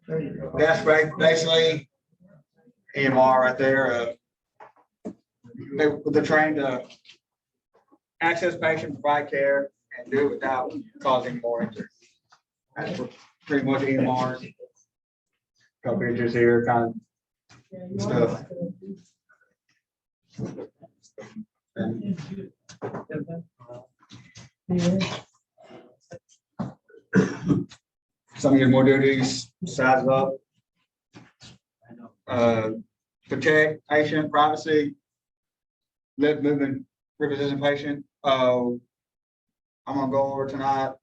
There you go. That's basically EMR right there. They're trained to access patient, provide care, and do it without causing more injury. That's pretty much EMR. Couple pictures here, kind of stuff. And some of your more duties, size up, protect patient privacy, live, moving, representing patient. I'm gonna go over tonight,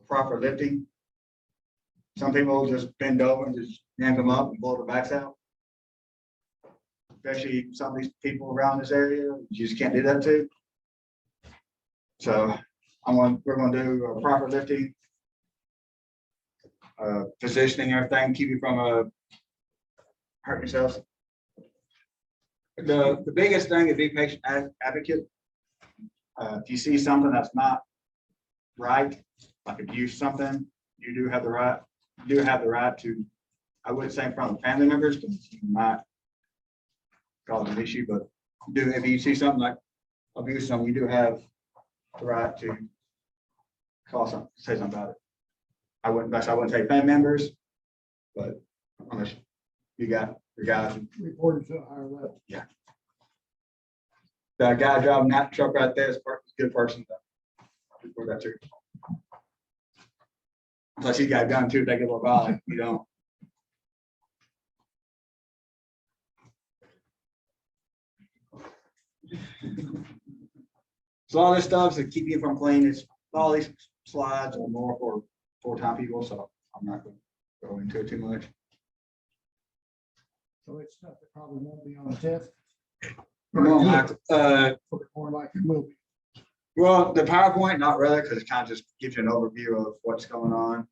proper lifting. Some people just bend over and just yank them up and blow their backs out. Especially some of these people around this area, you just can't do that too. So we're gonna do proper lifting, positioning, everything, keep you from hurting yourself. The biggest thing is be patient advocate. If you see something that's not right, like abuse something, you do have the right. To, I wouldn't say in front of family members because you might cause an issue, but if you see something like abuse, something, you do have the right to call something, say something about it. I wouldn't say family members, but unless you got your guys. Reported to a higher level. Yeah. The guy driving that truck right there is a good person. Report that too. Plus, he's got a gun too. They give a violent. You don't. So all this stuff to keep you from clean. It's all these slides are more for full-time people, so I'm not going to go into it too much. So it's stuff that probably won't be on the test. More like it will be. Well, the PowerPoint, not really, because it kind of just gives you an overview of what's going on.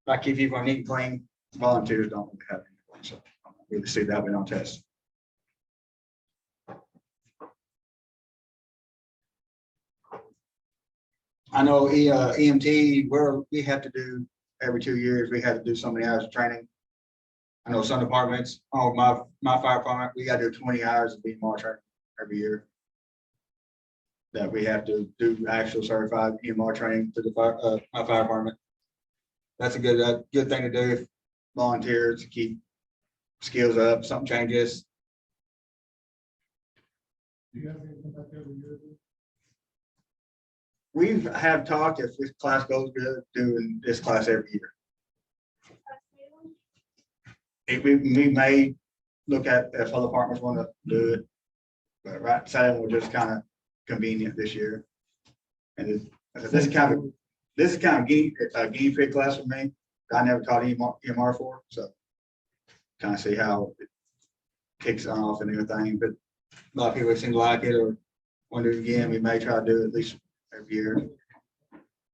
Like if you want neat and clean, volunteers don't really have anything, so I don't really see that we don't test. I know EMT, we have to do every 2 years, we have to do so many hours of training. I know some departments, my fire department, we got to do 20 hours of EMR training every year. That we have to do actual certified EMR training to the my fire department. That's a good thing to do. Volunteers to keep skills up. Something changes. Do you have anything like every year? We have talked if this class goes good, doing this class every year. We may look at if other departments want to do it, but right, Salem will just kind of convenient this year, and this is kind of guinea pig class for me. I never taught EMR for, so kind of see how it kicks off and everything. But a lot of people seem to like it or want to do it again. We may try to do it at least every year,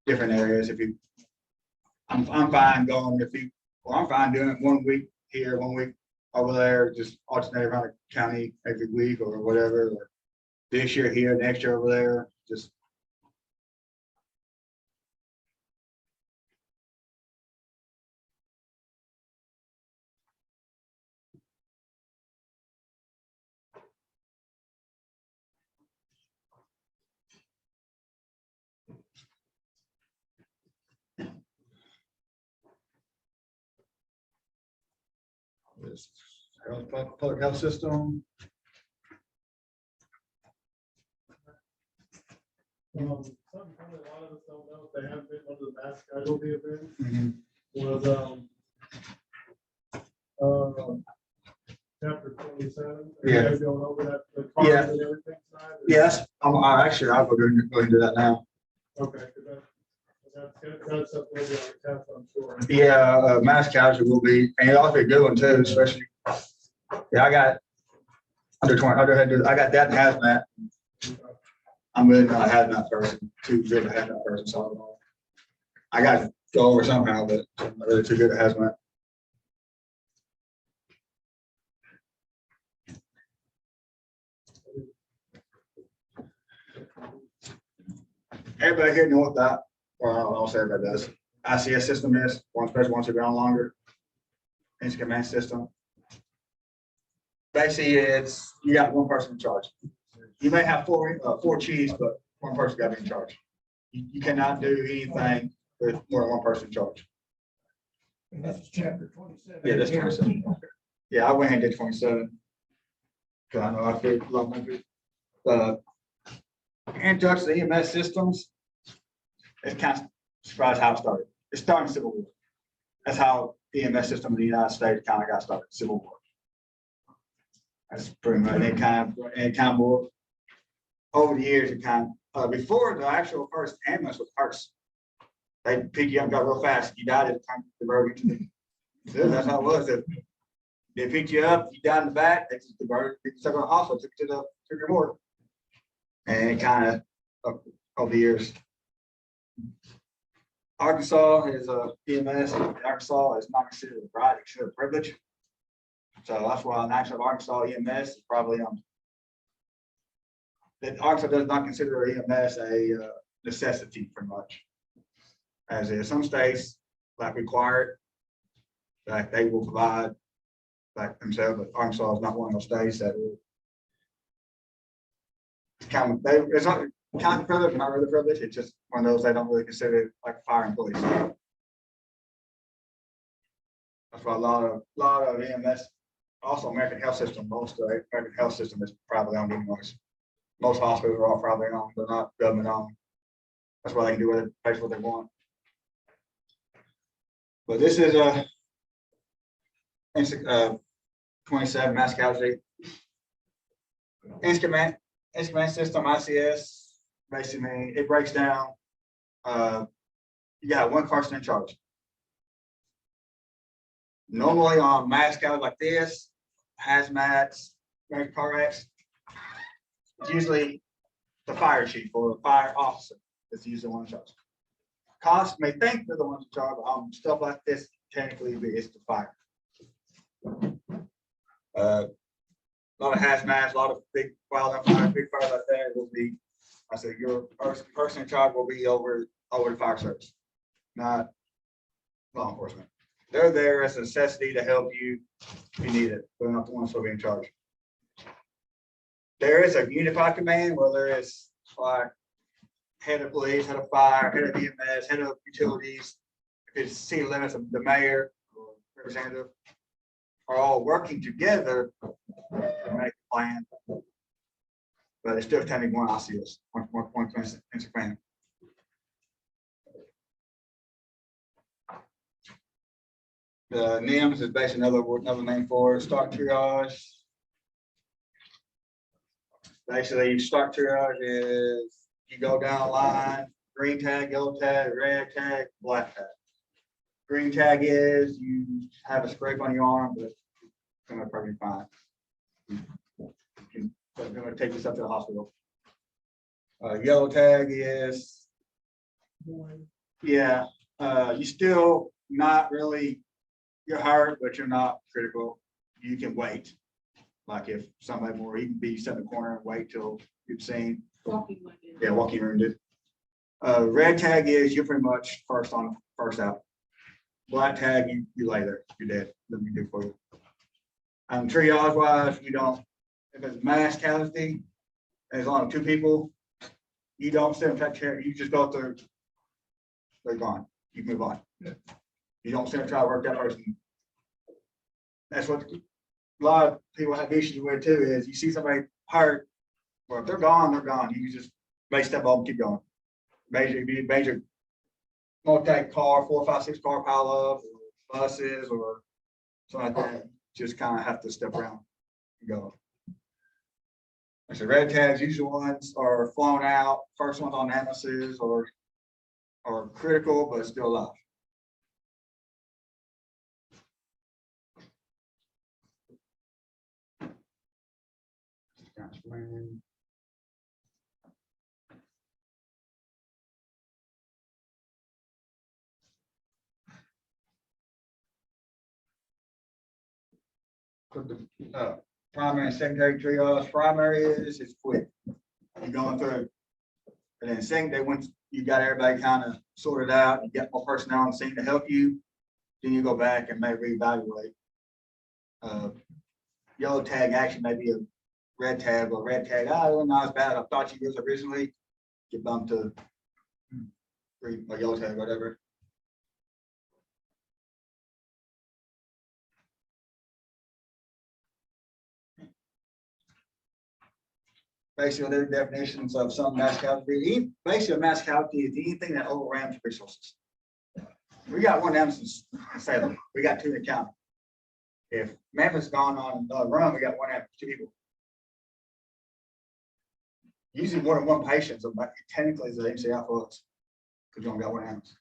different areas. If you, I'm fine going. I'm fine doing it 1 week here, 1 week over there, just alternate around the county every week or whatever. Or this year here, next year over there, just. This public health system. Something probably a lot of us don't know if they have been one of the mass casualty events. Was chapter 27. Yeah. You guys going over that, the cars Yeah. and everything tonight? Yes, I'll go ahead and do that now. Okay, that's something we'll be on the test, I'm sure. Yeah, mass casualty will be, and it ought to be a good one too, especially. Yeah, I got under 20. I got that in hazmat. I'm really not a hazmat person, too good at hazmat person, so I got to go over somehow, but I'm not really too good at hazmat. Everybody here know what that, well, I don't know if everybody does. ICS system is, one person wants to be on longer. Instant command system. Basically, it's, you got one person in charge. You may have four chiefs, but one person got to be in charge. You cannot do anything with more than one person in charge. And this is chapter 27. Yeah, that's 27. Yeah, I went ahead and did 27. Cause I know I feel a lot more. Introduction to EMS systems. It's kind of surprised how it started. It started in Civil War. That's how EMS system in the United States kind of got started, Civil War. That's pretty much any kind of war. Over the years, it kind of, before the actual first ambulance was hearse. They pick you up, got real fast. You died at the time the bird. That's how it was. They picked you up, you died in the back, they took the bird, they took it to the hospital, took it to the morgue. And it kind of, over the years. Arkansas is a EMS. Arkansas is not considered a right, it's considered a privilege. So that's why an actual Arkansas EMS is probably that Arkansas does not consider EMS a necessity pretty much. As in some states like required, like they will provide like themselves, but Arkansas is not one of those states that will. It's kind of it's not kind of privilege, not really privilege. It's just one of those they don't really consider it like fire and police. That's why a lot of EMS, also American health system, most American health system is probably owned anyways. Most hospitals are all probably owned, they're not government owned. That's why they can do what they want. But this is a 27 mass casualty. Instrument system, ICS, basically it breaks down. You got one person in charge. Normally on mass casualty like this, hazmats, car wrecks, it's usually the fire chief or the fire officer that's usually one in charge. Cops may think they're the ones in charge, but on stuff like this, technically it's the fire. A lot of hazmats, a lot of big wildfire, big fires like that will be, I said, your person in charge will be over the fire service, not law enforcement. They're there as a necessity to help you if you need it. They're not the ones who will be in charge. There is a unified command where there is like head of police, head of fire, head of EMS, head of utilities. If it's city limits, the mayor or representative are all working together to make a plan. But it's still technically one ICS, one command. The NIMS is basically another name for start triage. Basically, start triage is you go down the line, green tag, yellow tag, red tag, black tag. Green tag is you have a scrape on your arm, but it's going to be perfectly fine. They're going to take this up to the hospital. Yellow tag is, yeah, you still not really, you're hurt, but you're not critical. You can wait. Like if somebody more, you can be set in the corner and wait till you've seen. Walking wounded. Yeah, walking wounded. Red tag is you're pretty much first out. Black tag, you lay there, you're dead. Let me do for you. Triage wise, you don't, if it's mass casualty, as long as 2 people, you don't sit and take care, you just go through, they're gone. You move on. Yeah. You don't sit and try to work that person. That's what a lot of people have issues with too, is you see somebody hurt, well, if they're gone, they're gone. You just may step up and keep going. Major multi-car, 4, 5, 6 car pile up, or buses or something like that. Just kind of have to step around and go. So red tags, usual ones are flown out, first ones on ambulances or critical, but still alive. Primary and secondary triage. Primary is quick. You're going through And then second day, once you got everybody kind of sorted out, you get more personnel on the scene to help you, then you go back and may reevaluate. Yellow tag action may be a red tag, or red tag, oh, not as bad as I thought you was originally. Get bumped to green or yellow tag, whatever. Basically, their definitions of some mass casualty. Basically, a mass casualty is anything that overruns resources. We got one of them in Salem. We got two in the county. If Memphis gone on a run, we got one after two people. Usually more than one patient, so technically it's an MCI for us because you only got one ambulance.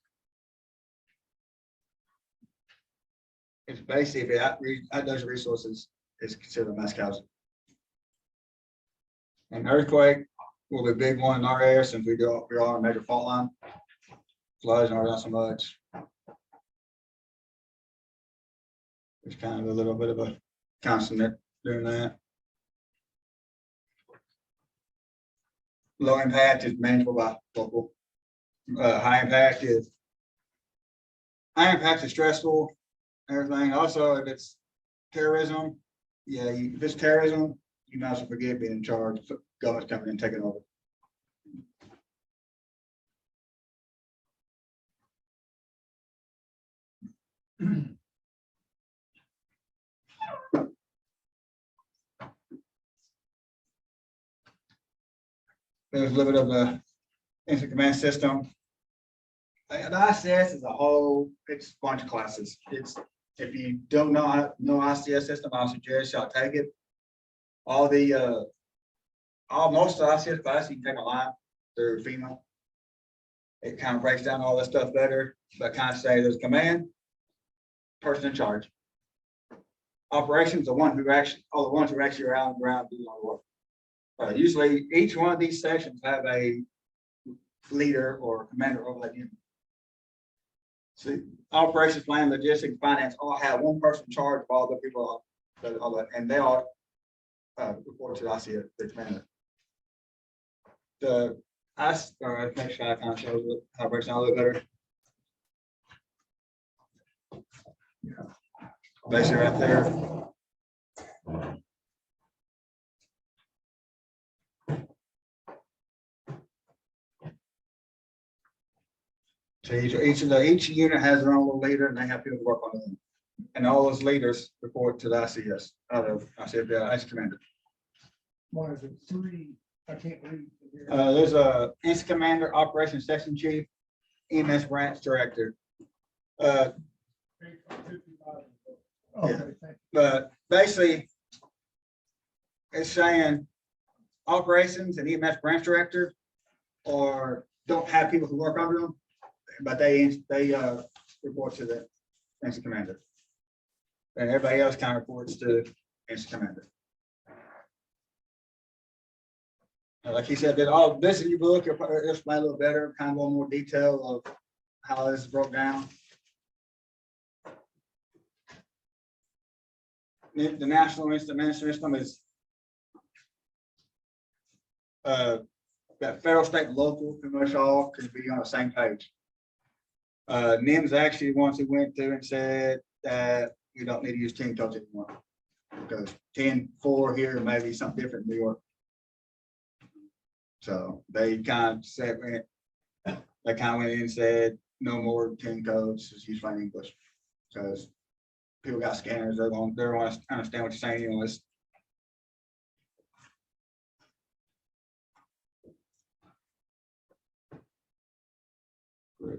It's basically if it at those resources, it's considered a mass casualty. An earthquake will be a big one in our area since we're on a major fault line. Floods aren't not so much. It's kind of a little bit of a constant doing that. Low impact is manageable by local. High impact is stressful. Everything. Also, if it's terrorism, yeah, if it's terrorism, you might as well forget being in charge. Government's coming in and taking over. There's a little bit of the instant command system. The ICS as a whole, it's a bunch of classes. It's if you don't know ICS system, I suggest y'all take it. Most of the ICS classes you can take online through FEMA. It kind of breaks down all this stuff better, but kind of say there's command, person in charge. Operations, all the ones who actually are out on the ground doing all the work. Usually each one of these sections have a leader or commander over that unit. So operations, plan, logistics, finance all have one person in charge of all the people, and they all report to the ICS, the commander. Make sure I kind of shows how it breaks down a little better. Basically right there. So each unit has their own little leader, and they have people work on them. And all those leaders report to the ICS, the ICE commander. One is it three? I can't read. There's a ICE commander, operations section chief, EMS branch director. Okay, Yeah. But basically, it's saying operations and EMS branch director or don't have people who work under them, but they report to the incident commander. And everybody else kind of reports to incident commander. Like he said, that all this in your book, it'll explain a little better, kind of a little more detail of how this is broke down. The National Incident Management System is that federal, state, and local, pretty much all can be on the same page. NIMS actually once he went through and said that we don't need to use 10 codes anymore because 10-4 here may be something different in New York. So they kind of said they kind of went in and said no more 10 codes, just use plain English because people got scanners. They're going to understand what you're saying. You know, it's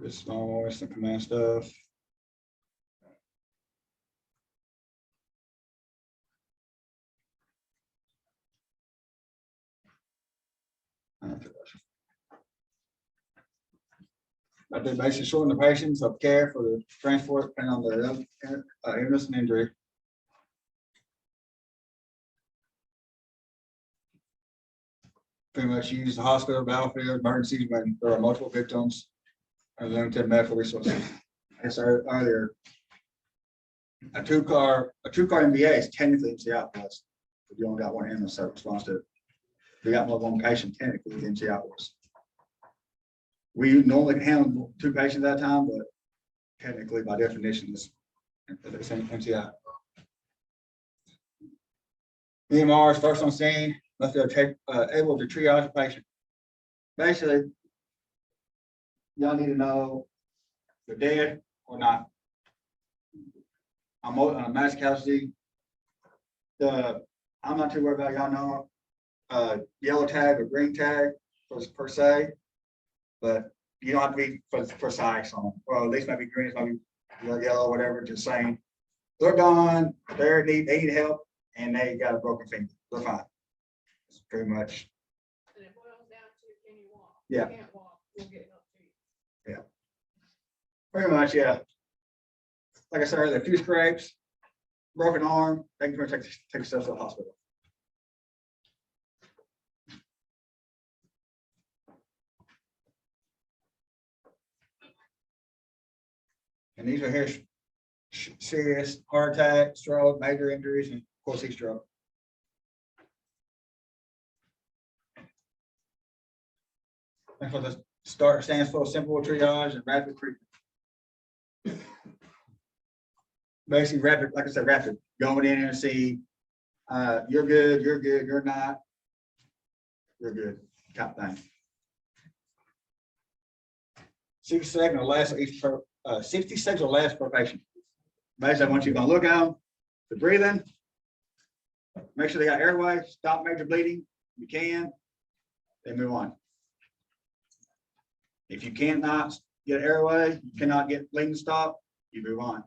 this small instant command stuff. I did basically shorten the patients of care for the transport depending on their illness and injury. Pretty much use the hospital, battlefield, emergencies when there are multiple victims and limited medical resources. I said earlier, a two-car MBA is technically MCI plus. If you only got one ambulance that responds to it. If you got more than one patient, technically it's MCI plus. We normally can handle 2 patients at a time, but technically by definition, it's MCI. EMR is first on scene, must be able to triage a patient. Basically, y'all need to know if they're dead or not. I'm on a mass casualty. I'm not too worried about y'all know yellow tag or green tag per se, but you don't have to be precise on them. Well, at least might be green, it might be yellow, whatever. Just saying they're gone, they need help, and they got a broken finger. They're fine. It's pretty much. And it boils down to, can you walk? Yeah. If you can't walk, we'll get help to you. Yeah. Pretty much, yeah. Like I said earlier, a few scrapes, broken arm, they can take themselves to the hospital. And these are here serious heart attack, stroke, major injuries, and of course, heat stroke. And for the START stands for simple triage and rapid treatment. Basically, rapid, like I said, rapid. Going in and see, you're good, you're not, you're good, type thing. 60 seconds or less each per 60 seconds or less per patient. Basically, I want you to look at them, they're breathing, make sure they got airway, stop major bleeding, if you can, then move on. If you cannot get airway, you cannot get bleeding stop, you move on.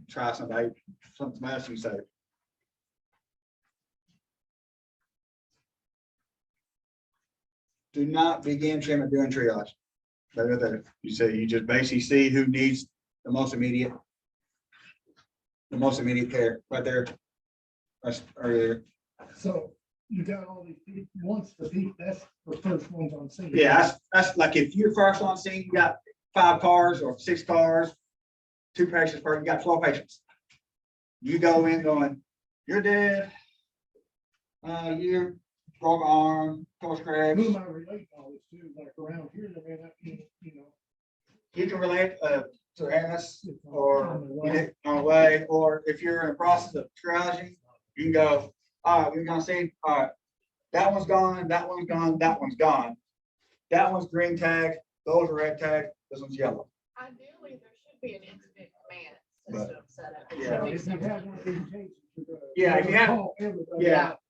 Try something else you say. Do not begin treatment during triage. You say you just basically see who needs the most immediate care right there. That's earlier. So you got all these people, once the people, that's the first ones on scene. Yeah, that's like if you're first on scene, you got 5 cars or 6 cars, 2 patients per, you got 12 patients. You go in going, you're dead. You're broken arm, toe scratch. Who am I relating all this to? Like around here, they may not be, you know. You can relate to Amos or on the way, or if you're in the process of triaging, you can go, all right, we're gonna see, all right, that one's gone, that one's gone, that one's gone. That one's green tag, those are red tag, this one's yellow. Ideally, there should be an incident command But- system set up. It Yeah. should be If you something. have one of these cases, you're gonna- Yeah, if you have- call everybody Yeah. out.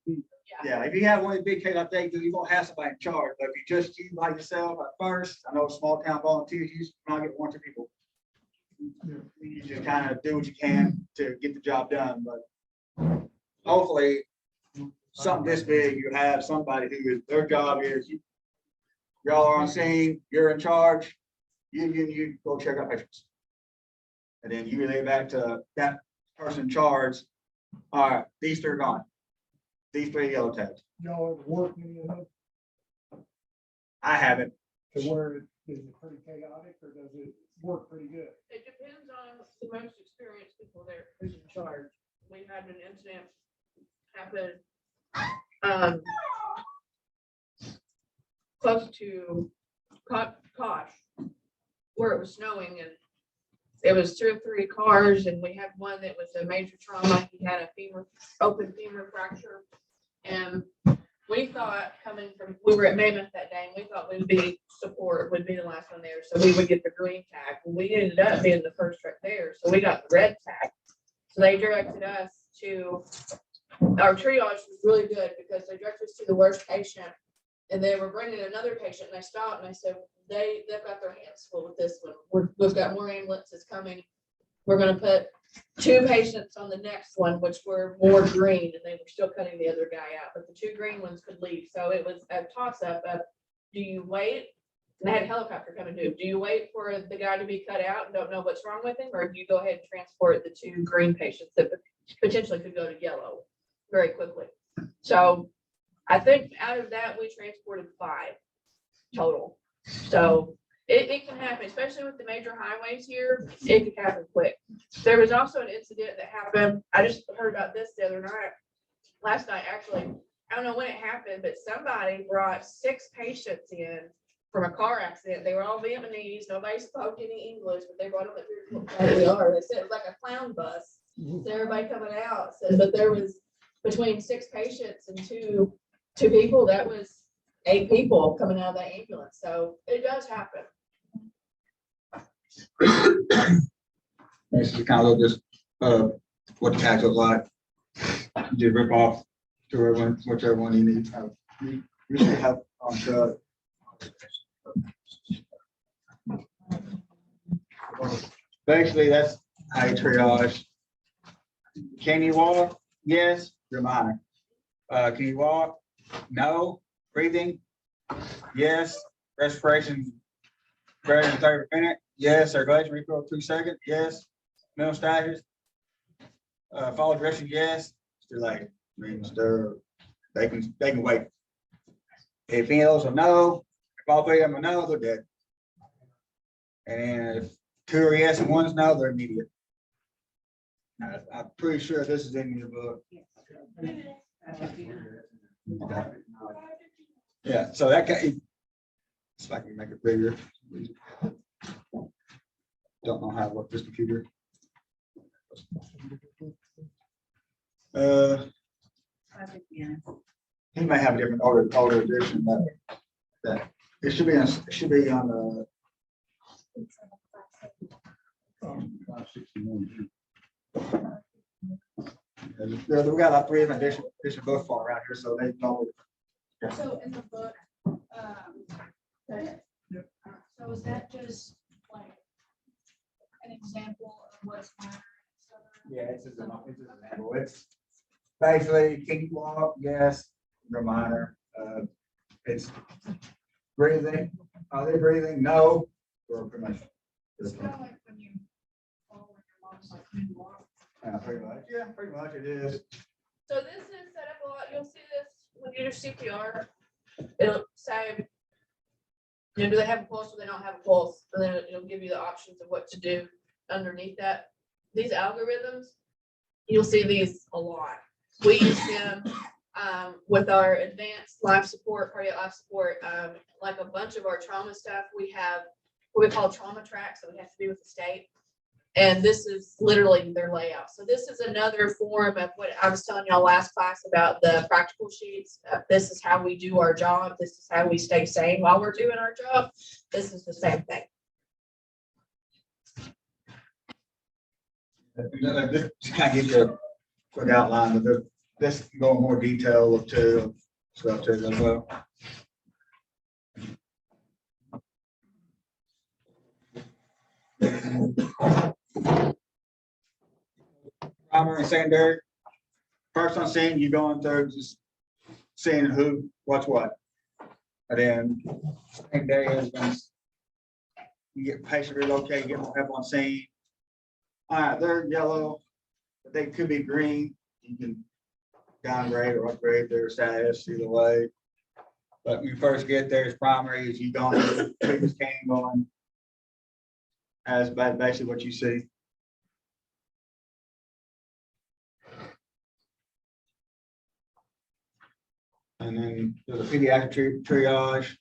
Yeah, if you have one of the big cases, I think you won't have somebody in charge, but if you just you by yourself at first, I know small town volunteers, you might get 1 or 2 people. You just kind of do what you can to get the job done, but hopefully something this big, you have somebody who is, their job is, y'all are on scene, you're in charge, you go check out patients. And then you relay back to that person in charge, all right, these 3 are gone. These 3 yellow tags. Y'all ever work any of them I haven't. to where it is it pretty chaotic or does it work pretty good? It depends on the most experienced people there who's in charge. We had an incident happen, close to Kosh, where it was snowing, and it was 2 or 3 cars, and we had one that was a major trauma. He had a open femur fracture. And we thought we were at Mammoth that day, and we thought would be the last one there. So we would get the green tag. We ended up being the first truck there. So we got the red tag. So they directed us to, our triage was really good because they directed us to the worst patient, and they were bringing another patient, and I stopped and I said, they've got their hands full with this one. We've got more ambulances coming. We're gonna put 2 patients on the next one, which were more green, and they were still cutting the other guy out, but the 2 green ones could leave. So it was a toss up of, do you wait? And I had a helicopter coming too. Do you wait for the guy to be cut out and don't know what's wrong with him? Or do you go ahead and transport the 2 green patients that potentially could go to yellow very quickly? So I think out of that, we transported 5 total. So it can happen, especially with the major highways here. It can happen quick. There was also an incident that happened. I just heard about this the other night, last night, actually. I don't know when it happened, but somebody brought 6 patients in from a car accident. They were all Vietnamese. Nobody spoke any English, but they brought them up here to look like we are. They said it was like a clown bus. So everybody coming out said, but there was between 6 patients and two people, that was 8 people coming out of that ambulance. So it does happen. This is kind of just, what the tags look like. You just rip off to everyone, whichever one you need. You should have on truck. Basically, that's how you triage. Can you walk? Yes, you're minor. Can you walk? No. Breathing? Yes. Respiration greater than 30 per minute? Yes. Circulation refill 2 seconds? Yes. Mental status? Follow direction? Yes. Still like, means they can wait. If any of those are no, if all 3 of them are no, they're dead. And if 2 are yes and 1's no, they're immediate. I'm pretty sure this is in your book. Yeah, so that guy, if I can make it bigger. Don't know how to work this computer. He may have a different older edition, but that it should be on the. We got like 3 different edition books for around here, so they know. So in the book, so is that just like an example of what's minor? Yeah, it's just an example. It's basically, can you walk? Yes, you're minor. It's breathing. Are they breathing? No. Or pretty much. It's kind of like when you fall with your mom's like, can you walk? Pretty much. Yeah, pretty much it is. So this is set up a lot. You'll see this when you do CPR. It'll say, do they have a pulse or they don't have a pulse? And then it'll give you the options of what to do underneath that. These algorithms, you'll see these a lot. We use them with our advanced life support, cardiac life support. Like a bunch of our trauma stuff, we have what we call trauma tracks that we have to do with the state. And this is literally their layout. So this is another form of what I was telling y'all last class about the practical sheets. This is how we do our job. This is how we stay sane while we're doing our job. This is the same thing. This kind of gives you a quick outline, but this can go in more detail to stuff too as well. Primary and secondary. First on scene, you're going through just seeing who, what's what. And then secondary is when you get patient relocated, get more help on scene. All right, they're yellow, but they could be green. You can downgrade or upgrade their status either way. But when you first get there, it's primary, is you don't keep the scan going. As basically what you see. And then there's a pediatric triage.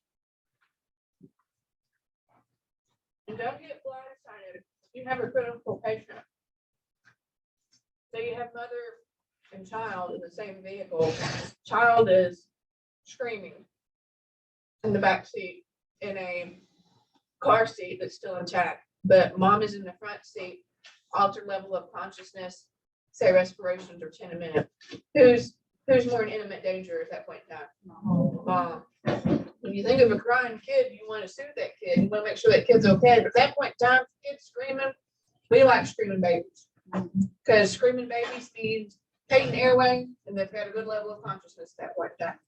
And don't get blindsided. You have a critical patient. So you have mother and child in the same vehicle. Child is screaming in the back seat in a car seat that's still intact, but mom is in the front seat, altered level of consciousness, say respirations are 10 a minute. Who's more in imminent danger at that point in time? Mom. When you think of a crying kid, you want to soothe that kid. You want to make sure that kid's okay. But at that point in time, kids screaming, we like screaming babies. Because screaming babies means patent airway, and they've got a good level of consciousness at that point in time.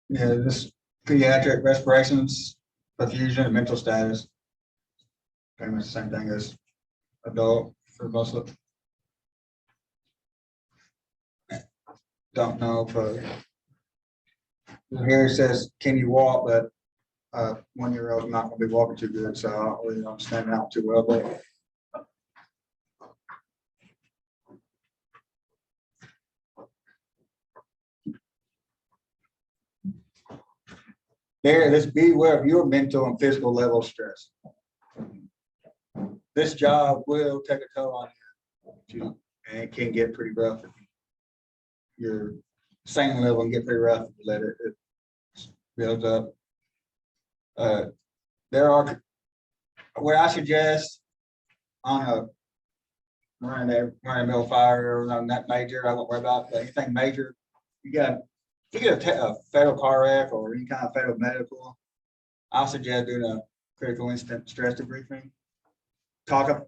Yeah, this pediatric respirations, perfusion, and mental status. Pretty much the same thing as adult for most of it. Don't know, but here it says, can you walk? But 1-year-old's not gonna be walking too good, so I don't really understand out too well, but. There, let's be aware of your mental and physical level of stress. This job will take a toll on you, and it can get pretty rough. Your same level can get pretty rough if you let it build up. There are, where I suggest on a run-of-the-mill fire or not that major, I won't worry about, but anything major, you get a fatal car wreck or any kind of fatal medical, I suggest doing a critical incident stress debriefing. Of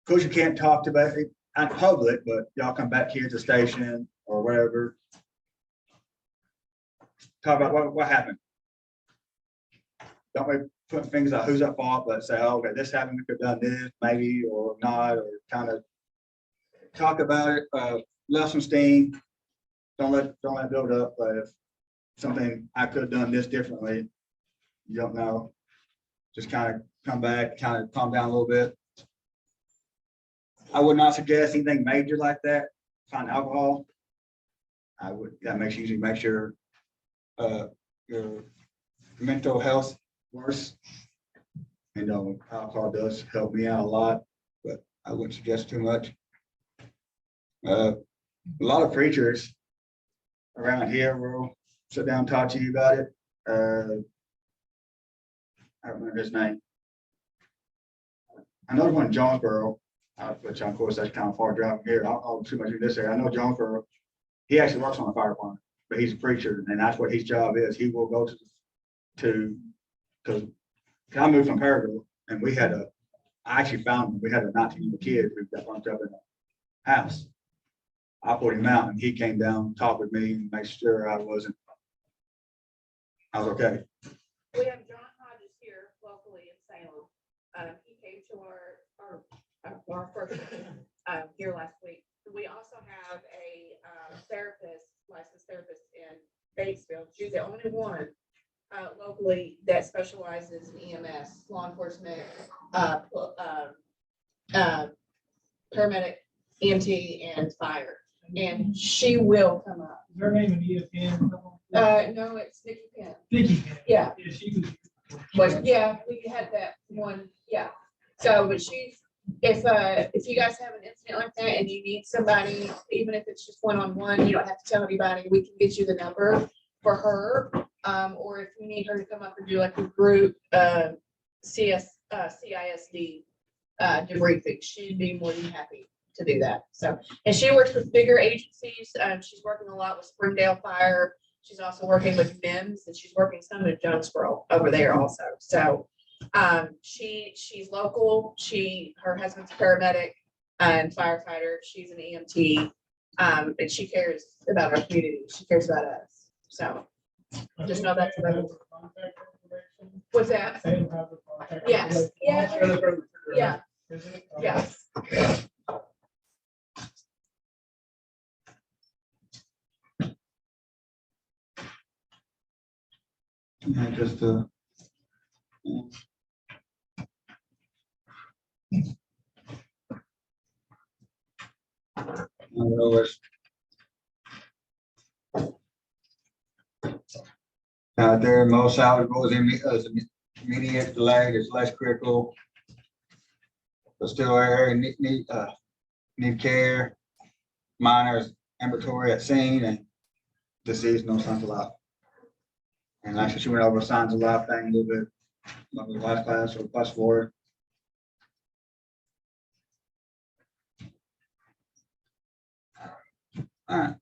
course, you can't talk about it in public, but y'all come back here to the station or whatever. Talk about what happened. Don't we put things out who's at fault, but say, oh, okay, this happened, we could have done this, maybe, or not, or kind of talk about it, left some steam. Don't let it build up, but if something I could have done this differently, you don't know. Just kind of come back, kind of calm down a little bit. I would not suggest anything major like that. Find alcohol. That makes usually make sure your mental health worse. And alcohol does help me out a lot, but I wouldn't suggest too much. A lot of preachers around here will sit down and talk to you about it. I don't remember his name. I know one in Jonesboro, which of course that's kind of far drive from here. I'll too much in this area. I know Jonesboro. He actually works on the fire department, but he's a preacher, and that's what his job is. He will go to because I moved from Paragould, and I actually found him. We had a 19-year-old kid who got bumped up in a house. I put him out, and he came down, talked with me, and made sure I was okay. We have John Hodges here locally in Salem. He came to our first here last week. We also have a licensed therapist in Batesville. She's the only one locally that specializes in EMS, law enforcement, paramedic, EMT, and fire. And she will come up. Is her name an ESPN? No, it's Nikki Penn. Vicky. Yeah. Yeah, she was. But yeah, we had that one, yeah. So, but if you guys have an incident like that and you need somebody, even if it's just one-on-one, you don't have to tell anybody, we can get you the number for her. Or if you need her to come up and do like a group, CISD debriefing, she'd be more than happy to do that. So, and she works with bigger agencies. She's working a lot with Springdale Fire. She's also working with MIMS, and she's working some with Jonesboro over there also. So she's local. Her husband's a paramedic and firefighter. She's an EMT, and she cares about our community. She cares about us. So just know that's about. What's that? Yes. Yeah. Yeah. Yes. Yeah, just there, most salvageable is immediate delay, is less critical, but still need care. Minor is ambulatory at scene, and disease, no signs of life. And actually, she went over signs of life thing a little bit, like the last class or +4. All right,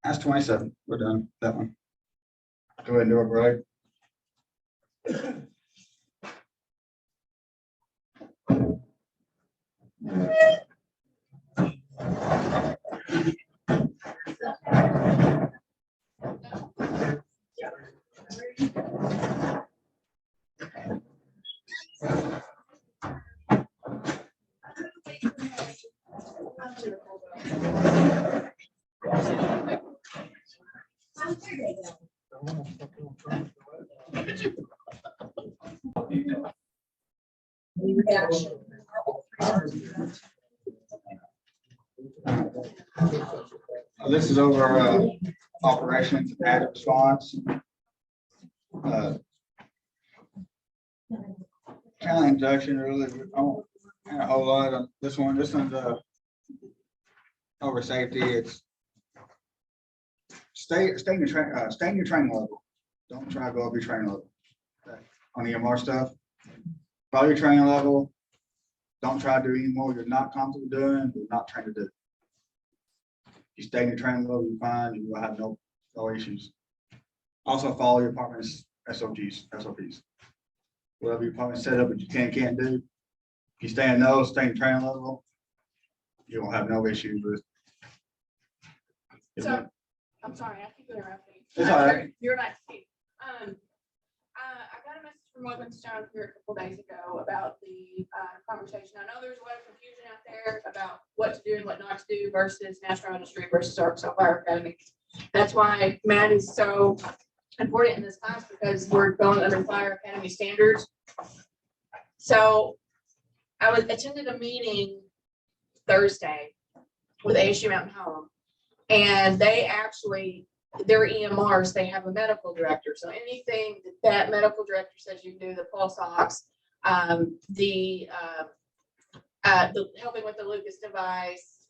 that's 27. We're done that one. Go ahead and do it, right? reaction. This is over operations and added response. Kind of introduction, really. I don't have a whole lot on this one. This one's over safety. It's stay in your training level. Don't try to go up your training level. On the EMR stuff, follow your training level. Don't try to do any more you're not comfortable doing, you're not trying to do. If you stay in your training level, you're fine, you will have no issues. Also follow your department's SOPs. Whatever your department set up, but you can't do. If you stay in those, stay in your training level, you won't have no issues with. So, I'm sorry, I keep interrupting. It's all right. You're not speaking. I got a message from Stone here a couple days ago about the conversation. I know there's a lot of confusion out there about what to do and what not to do versus National Registry versus Arkansas Fire Academy. That's why Matt is so important in this class, because we're going under Fire Academy standards. So I attended a meeting Thursday with ASU Mountain Home, and they actually, their EMRs, they have a medical director. So anything that medical director says you can do, the pulse ox, the helping with the Lucas device,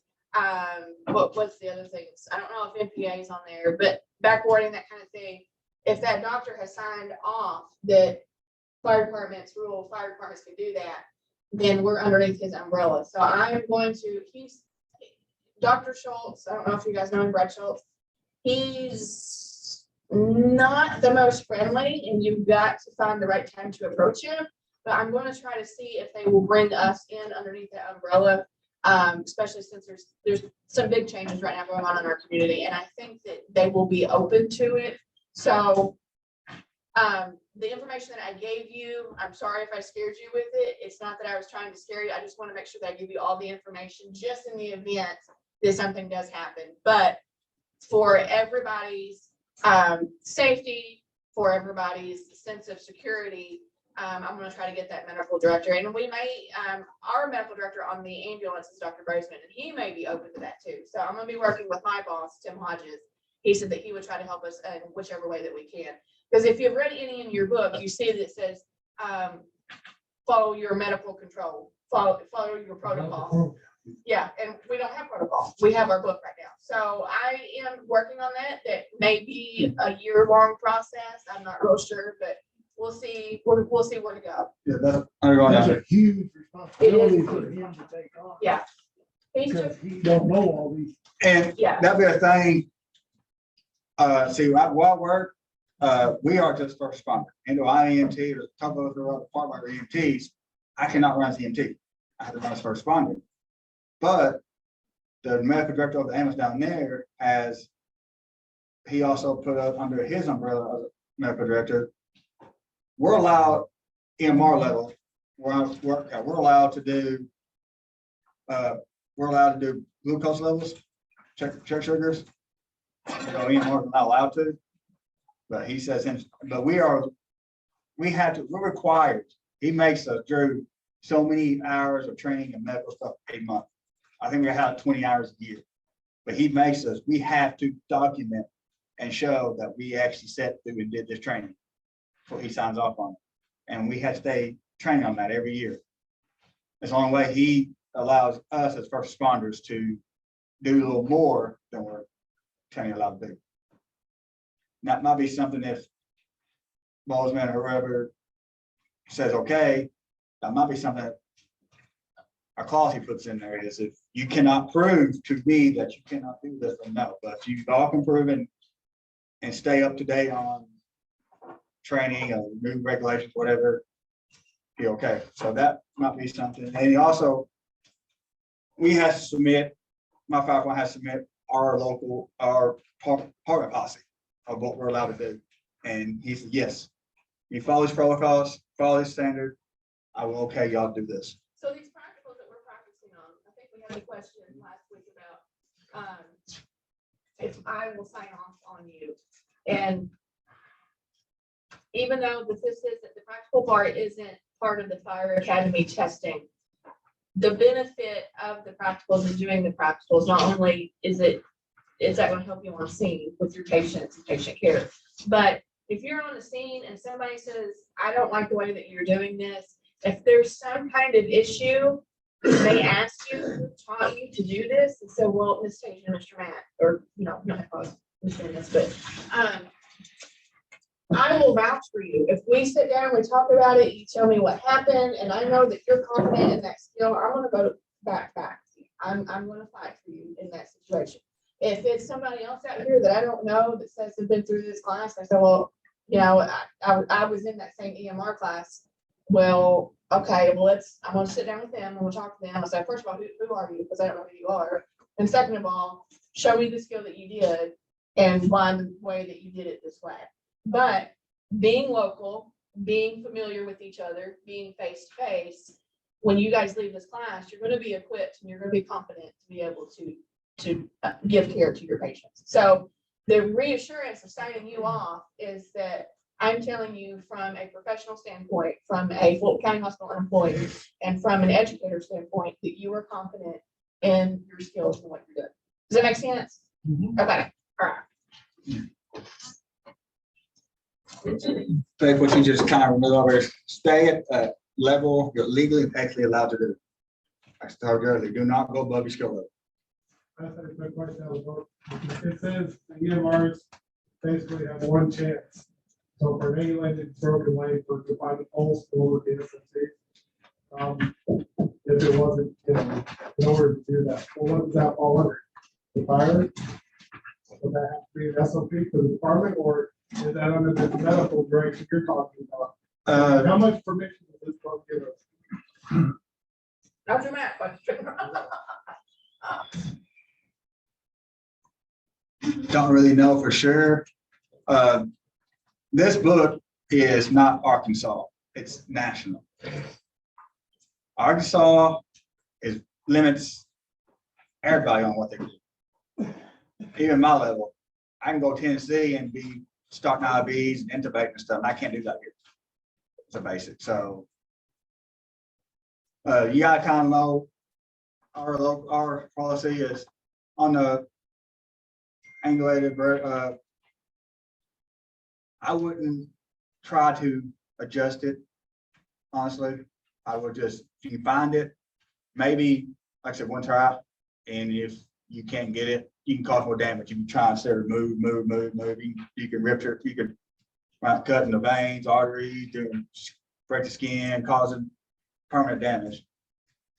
what's the other things? I don't know if MPA is on there, but backwarding, that kind of thing. If that doctor has signed off that fire departments can do that, then we're underneath his umbrella. So I am going to, Dr. Schultz, I don't know if you guys know him, Brad Schultz. He's not the most friendly, and you've got to find the right time to approach him. But I'm going to try to see if they will bring us in underneath that umbrella, especially since there's some big changes right now going on in our community, and I think that they will be open to it. So the information that I gave you, I'm sorry if I scared you with it. It's not that I was trying to scare you. I just want to make sure that I give you all the information just in the event that something does happen. But for everybody's safety, for everybody's sense of security, I'm going to try to get that medical director. And we may, our medical director on the ambulance is Dr. Bozeman, and he may be open to that too. So I'm going to be working with my boss, Tim Hodges. He said that he would try to help us in whichever way that we can. Because if you've read any in your book, you see that it says, follow your medical control, follow your protocol. Yeah, and we don't have protocol. We have our book right now. So I am working on that. That may be a year-long process. I'm not real sure, but we'll see. We'll see where to go. Yeah, that's a huge responsibility for him to take on. Yeah. Because he don't know all these. And Yeah. that'd be a thing. See, while I work, we are just first responder. And I EMT or a couple of other part of our EMTs, I cannot run as EMT. I have to run as first responder. But the medical director of the ambulance down there he also put up under his umbrella as a medical director. We're allowed EMR level. We're allowed to do glucose levels, check sugars. EMR is not allowed to, but he says, but we're required. He makes us do so many hours of training and medical stuff a month. I think we have 20 hours a year, but he makes us, we have to document and show that we actually sat through and did this training before he signs off on it. And we have to stay training on that every year. It's the only way he allows us as first responders to do a little more than we're telling you allowed to do. That might be something if Bozeman or whoever says, okay, that might be something that a clause he puts in there is if you cannot prove to me that you cannot do this, then no. But if you all can prove and stay up to date on training or new regulations, whatever, be okay. So that might be something. And he also, we have to submit, my firefighter has to submit our department policy of what we're allowed to do. And he said, yes, you follow these protocols, follow this standard, I will okay y'all do this. So these practicals that we're practicing on, I think we had a question last week about if I will sign off on you. And even though the practical part isn't part of the fire academy testing. The benefit of the practicals and doing the practicals, not only is that going to help you on scene with your patients and patient care, but if you're on the scene and somebody says, I don't like the way that you're doing this, if there's some kind of issue, they ask you, who taught you to do this? And so, well, Ms. Tasia, Mr. Matt, or, not if I was doing this, but, I will vouch for you. If we sit down, we talk about it, you tell me what happened, and I know that you're confident in that skill, I'm gonna go back. I'm gonna fight for you in that situation. If it's somebody else out here that I don't know that says they've been through this class, I say, well, I was in that same EMR class. Well, okay, well, I'm gonna sit down with them and we'll talk to them. I say, first of all, who are you? Because I don't know who you are. And second of all, show me the skill that you did and why the way that you did it this way. But being local, being familiar with each other, being face to face, when you guys leave this class, you're going to be equipped and you're going to be confident to be able to give care to your patients. So the reassurance of signing you off is that I'm telling you from a professional standpoint, from a Fulton County Hospital employee, and from an educator standpoint, that you are confident in your skills and what you're doing. Does that make sense? Okay. All right. But what you just kind of remove over is stay at a level you're legally and actually allowed to do. I told you earlier, do not go above your skill level. That's a good question. It says the EMRs basically have one chance. So for an alien broken leg, to find the pulse over the SMC. If it wasn't, in order to do that, well, what does that fall under? The fire? Would that have to be an SOP for the department, or is that under the medical direction you're talking about? How much permission does this book give us? Dr. Matt, question. Don't really know for sure. This book is not Arkansas, it's national. Arkansas limits everybody on what they do. Even my level, I can go to Tennessee and be starting IVs and intubating and stuff, and I can't do that here. It's a basic, so you gotta kind of know our policy is on the angulated. I wouldn't try to adjust it, honestly. I would just, if you can find it, maybe, like I said, one try, and if you can't get it, you can cause more damage. You can try and sort of move. You can rupture, you can cut in the veins, arteries, break the skin, causing permanent damage.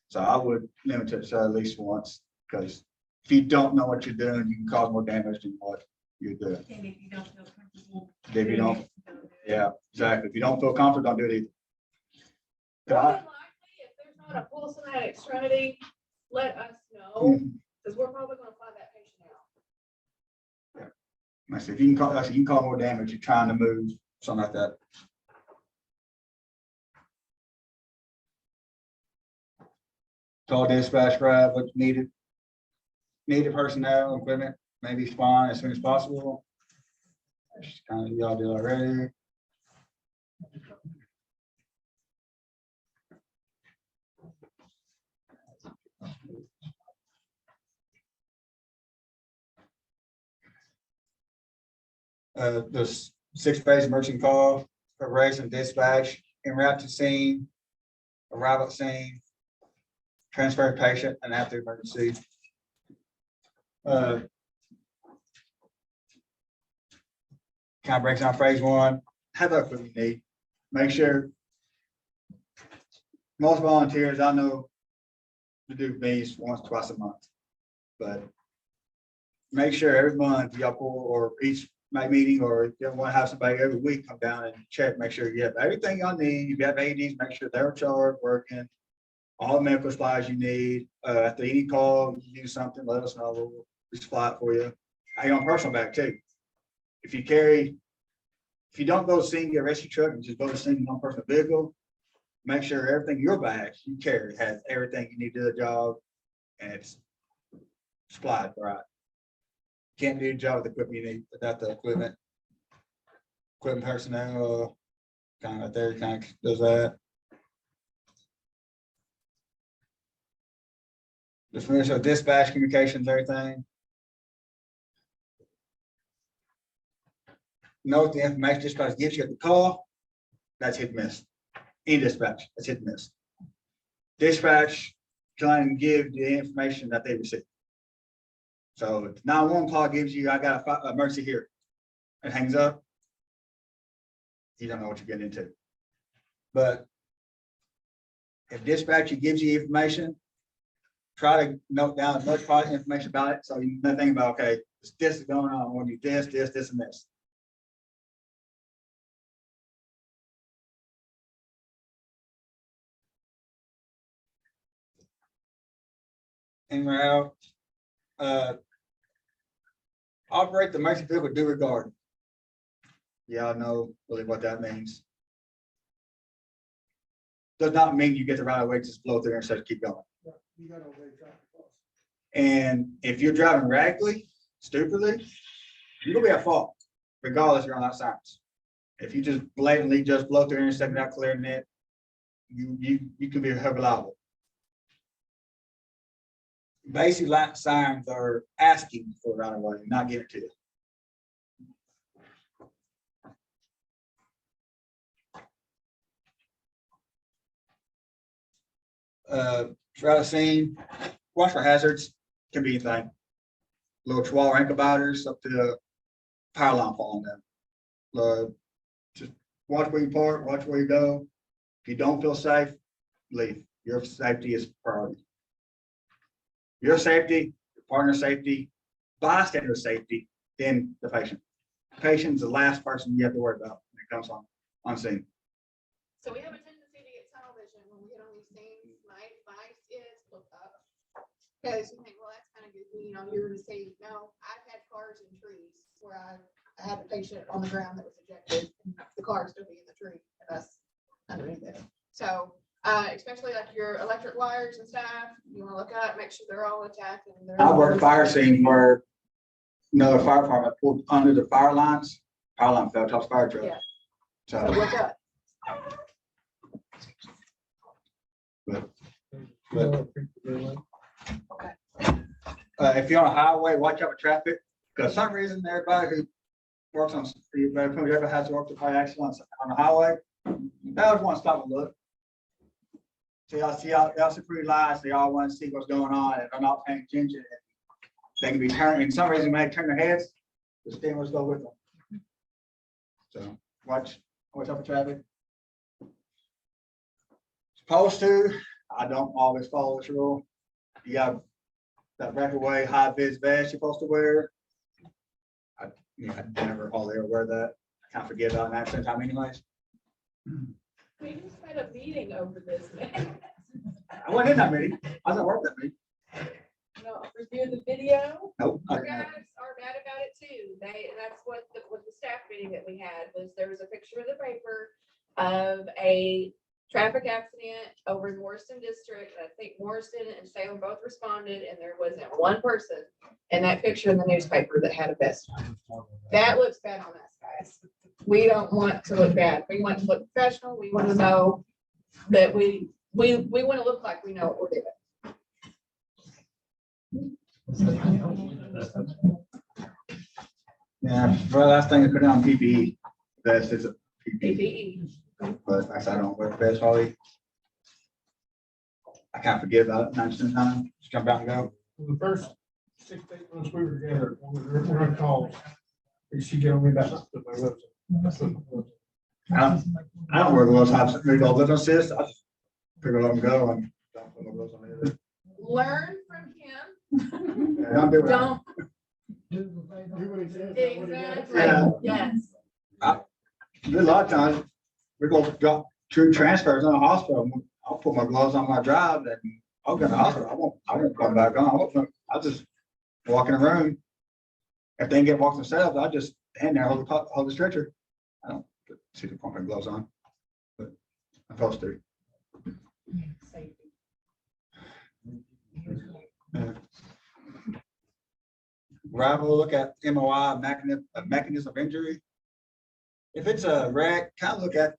So I would limit it to at least once, because if you don't know what you're doing, you can cause more damage than what you're doing. And if you don't feel comfortable. If you don't, yeah, exactly. If you don't feel comfortable, don't do it either. More than likely, if there's not a pulse in that extremity, let us know, because we're probably gonna find that patient out. I said, if you can cause more damage, you're trying to move, something like that. Call dispatch, grab what's needed. Needed personnel, equipment, maybe spawn as soon as possible. That's kind of y'all do already. The 6-page emergency call, preparation, dispatch, en route to scene, arrival at scene, transfer patient, and after emergency. Kind of breaks down phase 1. Have that what you need. Make sure most volunteers I know to do these once, twice a month, but make sure every month y'all pull, or each meeting, or you want to have somebody every week come down and check, make sure you have everything y'all need. If you have AEDs, make sure they're charged, working, all the medical supplies you need. After any call, you do something, let us know. We'll supply it for you. I on personal bag too. If you don't go to scene, get a rescue truck and just go to scene on personal vehicle, make sure everything your bags you carry has everything you need to do the job, and it's supplied right. Can't do the job with the equipment you need without the equipment. Equipment personnel, kind of right there, kind of does that. Just finish our dispatch communications, everything. Note the information dispatch gives you at the call, that's hit and miss. In dispatch, that's hit and miss. Dispatch can give the information that they receive. So if 911 call gives you, I got a emergency here, it hangs up, you don't know what you're getting into. But if dispatcher gives you information, try to note down as much part information about it, so you know think about, okay, this is going on, when you this, and this. Anywhere else? Operate the emergency vehicle with due regard. Y'all know really what that means. Does not mean you get the right of way, just blow through and say keep going. You gotta obey traffic laws. And if you're driving radically, stupidly, you're gonna be at fault, regardless you're on that signs. If you just blatantly just blow through the intersection without clearing it, you can be held liable. Basic light signs are asking for right of way, not giving it to you. Throughout the scene, watch for hazards, can be anything. Little chihuahua ankle biters up to the power line falling down. Just watch where you park, watch where you go. If you don't feel safe, leave. Your safety is priority. Your safety, your partner's safety, bystander safety, then the patient. The patient's the last person you have to worry about when it comes on scene. So we have a tendency to get tunnel vision when we get on these things. My advice is look up. Because you think, well, that's kind of good, you know, you're gonna say, no, I've had cars in trees where I had a patient on the ground that was ejected, and the car still be in the tree, and us underneath it. So, especially like your electric wires and stuff, you wanna look up, make sure they're all intact and they're. I worked fire scene where another fire department pulled under the fire lines, power line fell off the fire truck. Yeah. So, So look up. if you're on a highway, watch out for traffic, because some reason everybody who works on, whoever has to work to fight accidents on the highway, they always want to stop and look. So y'all see pretty lights, they all want to see what's going on, and they're not paying attention. They can be turning, and some reason they turn their heads, the steamers go with them. So watch out for traffic. Supposed to, I don't always follow this rule. You got that breakaway high vis vest you're supposed to wear. I never hardly ever wear that. I kind of forget about an accident time anyways. We just had a meeting over this, man. I wasn't in that meeting. I was at work that meeting. No, review the video. Nope. Our guys are mad about it too. That's what the staff meeting that we had was, there was a picture in the paper of a traffic accident over in Morrison District. I think Morrison and Salem both responded, and there wasn't one person in that picture in the newspaper that had a vest on. That looks bad on us, guys. We don't want to look bad. We want to look professional. We want to know that we want to look like we know what we're doing. Yeah, well, last thing to put on PPE. Vest is a PPE, PPE. but I don't wear vest hardly. I can't forget about it 90% of the time. Just jump out and go. The first 6 to 8 months we were together, when we were on calls, she gave me that. I don't wear gloves. I just read all living assist. I just pick it up and go and don't put my gloves on either. Learn from him. Yeah, don't do it. Don't. Do what he says. Exactly. Yeah. Yes. There's a lot of times we go drop true transfers in the hospital. I'll put my gloves on my drive and I'll go to the hospital. I won't come back on. I'll just walk in the room. If they can get walk themselves, I'll just stand there, hold the stretcher. I don't see the pumping gloves on, but I'm supposed to. Yeah. Rival look at MOI, mechanism of injury. If it's a wreck, kind of look at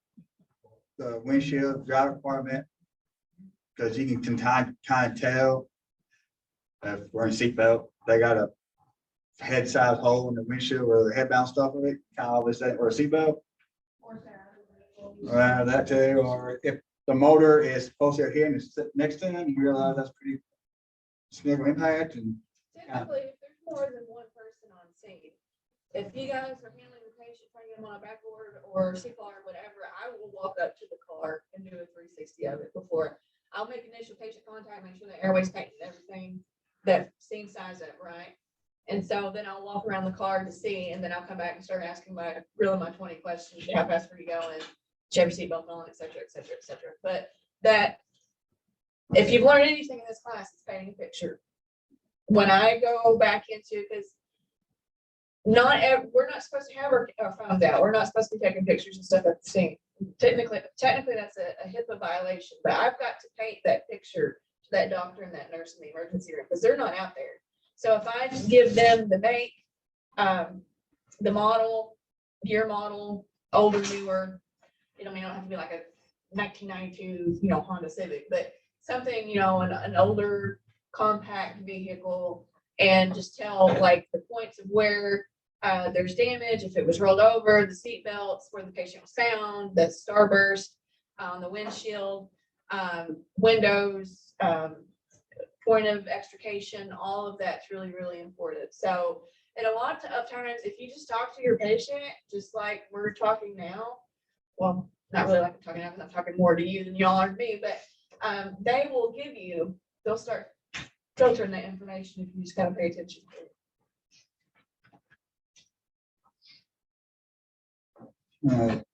the windshield, driver compartment, because you can kind of tell If wearing seatbelt, they got a head size hole in the windshield where the head bounce off of it, kind of always say, or a seatbelt. That too, or if the motor is supposed to hit and it's sitting next to him, you realize that's pretty significant impact and. Typically, if there's more than one person on scene, if you guys are handling the patient, trying to get them on a backboard or CPR or whatever, I will walk up to the car and do a 360 of it before. I'll make initial patient contact, make sure the airway's tight and everything, that scene size up, right? And so then I'll walk around the car to see, and then I'll come back and start asking my 20 questions. How fast were you going? Did you have your seatbelt on, et cetera, et cetera, et cetera. But that, if you've learned anything in this class, it's painting a picture. When I go back into, because we're not supposed to have our phones out. We're not supposed to be taking pictures and stuff at the scene. Technically that's a HIPAA violation, but I've got to paint that picture to that doctor and that nurse in the emergency room because they're not out there. So if I just give them the make, the model, year model, older, newer, it don't have to be like a 1992, Honda Civic, but something, an older compact vehicle, and just tell like the points of where there's damage, if it was rolled over, the seat belts, where the patient was found, the starburst on the windshield, windows, point of extrication, all of that's really, really important. So, and a lot of times, if you just talk to your patient, just like we're talking now, well, not really like I'm talking now because I'm talking more to you than y'all are to me, but they will give you, they'll start filtering that information if you just gotta pay attention to it.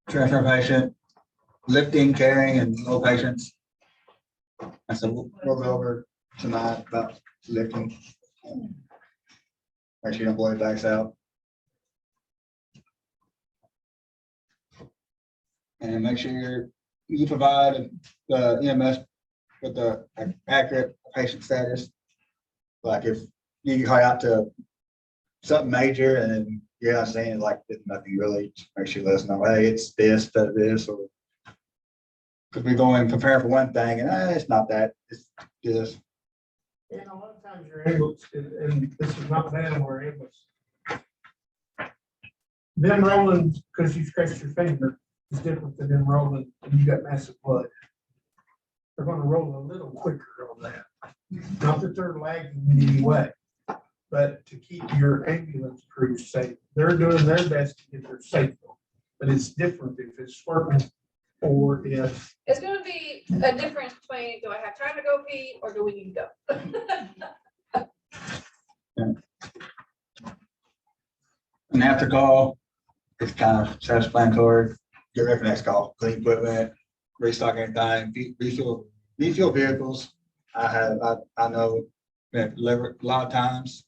Transfer patient, lifting, carrying, and low patients. And so we'll go over tonight about lifting. Make sure you don't blow your backs out. And make sure you provide the EMS with the accurate patient status. Like if you call out to something major and you're not saying like nothing really, make sure you let us know, hey, it's this, that, this, or because we go and prepare for one thing and it's not that, it's this. And a lot of times your ambulance, and this is not bad on our ambulance. Them rolling because you scratched your finger is different than them rolling and you got massive blood. They're gonna roll a little quicker on that. Not that they're lagging in any way, but to keep your ambulance crew safe. They're doing their best to get their safety. But it's different if it's working or if. It's gonna be a difference between, do I have time to go pee or do we need to go? And after call, it's kind of self-explanatory. Get ready for the next call, clean equipment, restock anything, refuel vehicles. I know that a lot of times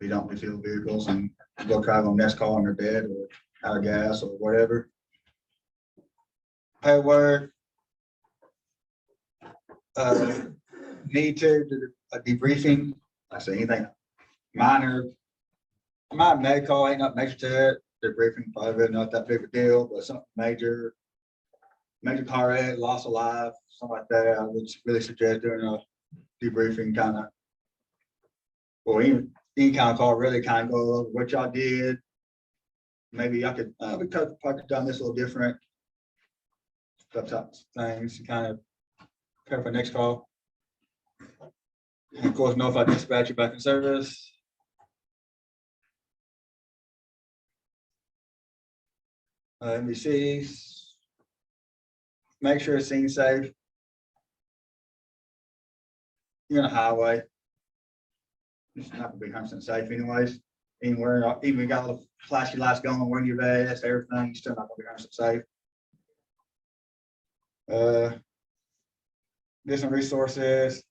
we don't refuel vehicles and go drive on next call and they're dead or out of gas or whatever. Paperwork. Need to do a debriefing. I say anything minor. My medical ain't not major to it. Debriefing probably really not that big of a deal, but something major car wreck, loss of life, something like that. I would really suggest doing a debriefing kind of, or even any kind of call, really kind of go over what y'all did. Maybe I could, we could have done this a little different. Type of things to kind of prepare for next call. And of course, know if I dispatch you back in service. NBCs. Make sure it's scene safe. You're on a highway. It's not gonna be 100% safe anyways. Anywhere, even you got a little flashy lights going, wearing your vest, everything, you're still not gonna be 100% safe. Different resources,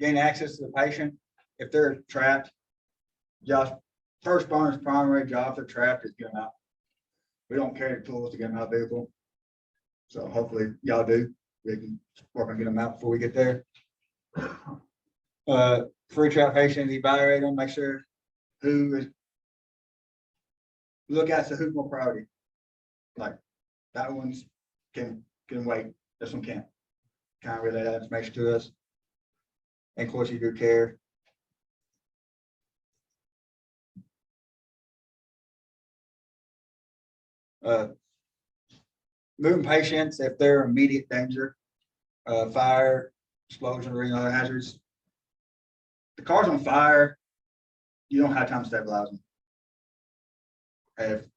gain access to the patient. If they're trapped, just first responders' primary job, if they're trapped, is get them out. We don't carry the tools to get them out of the vehicle. So hopefully y'all do. We can work on getting them out before we get there. Free trap patients, evaluate them, make sure who is, look at who's more priority. Like that one's can wait, this one can't. Kind of relay that information to us. And of course you do care. Moving patients if they're in immediate danger, fire, explosion, or any other hazards. The car's on fire, you don't have time to stabilize them. If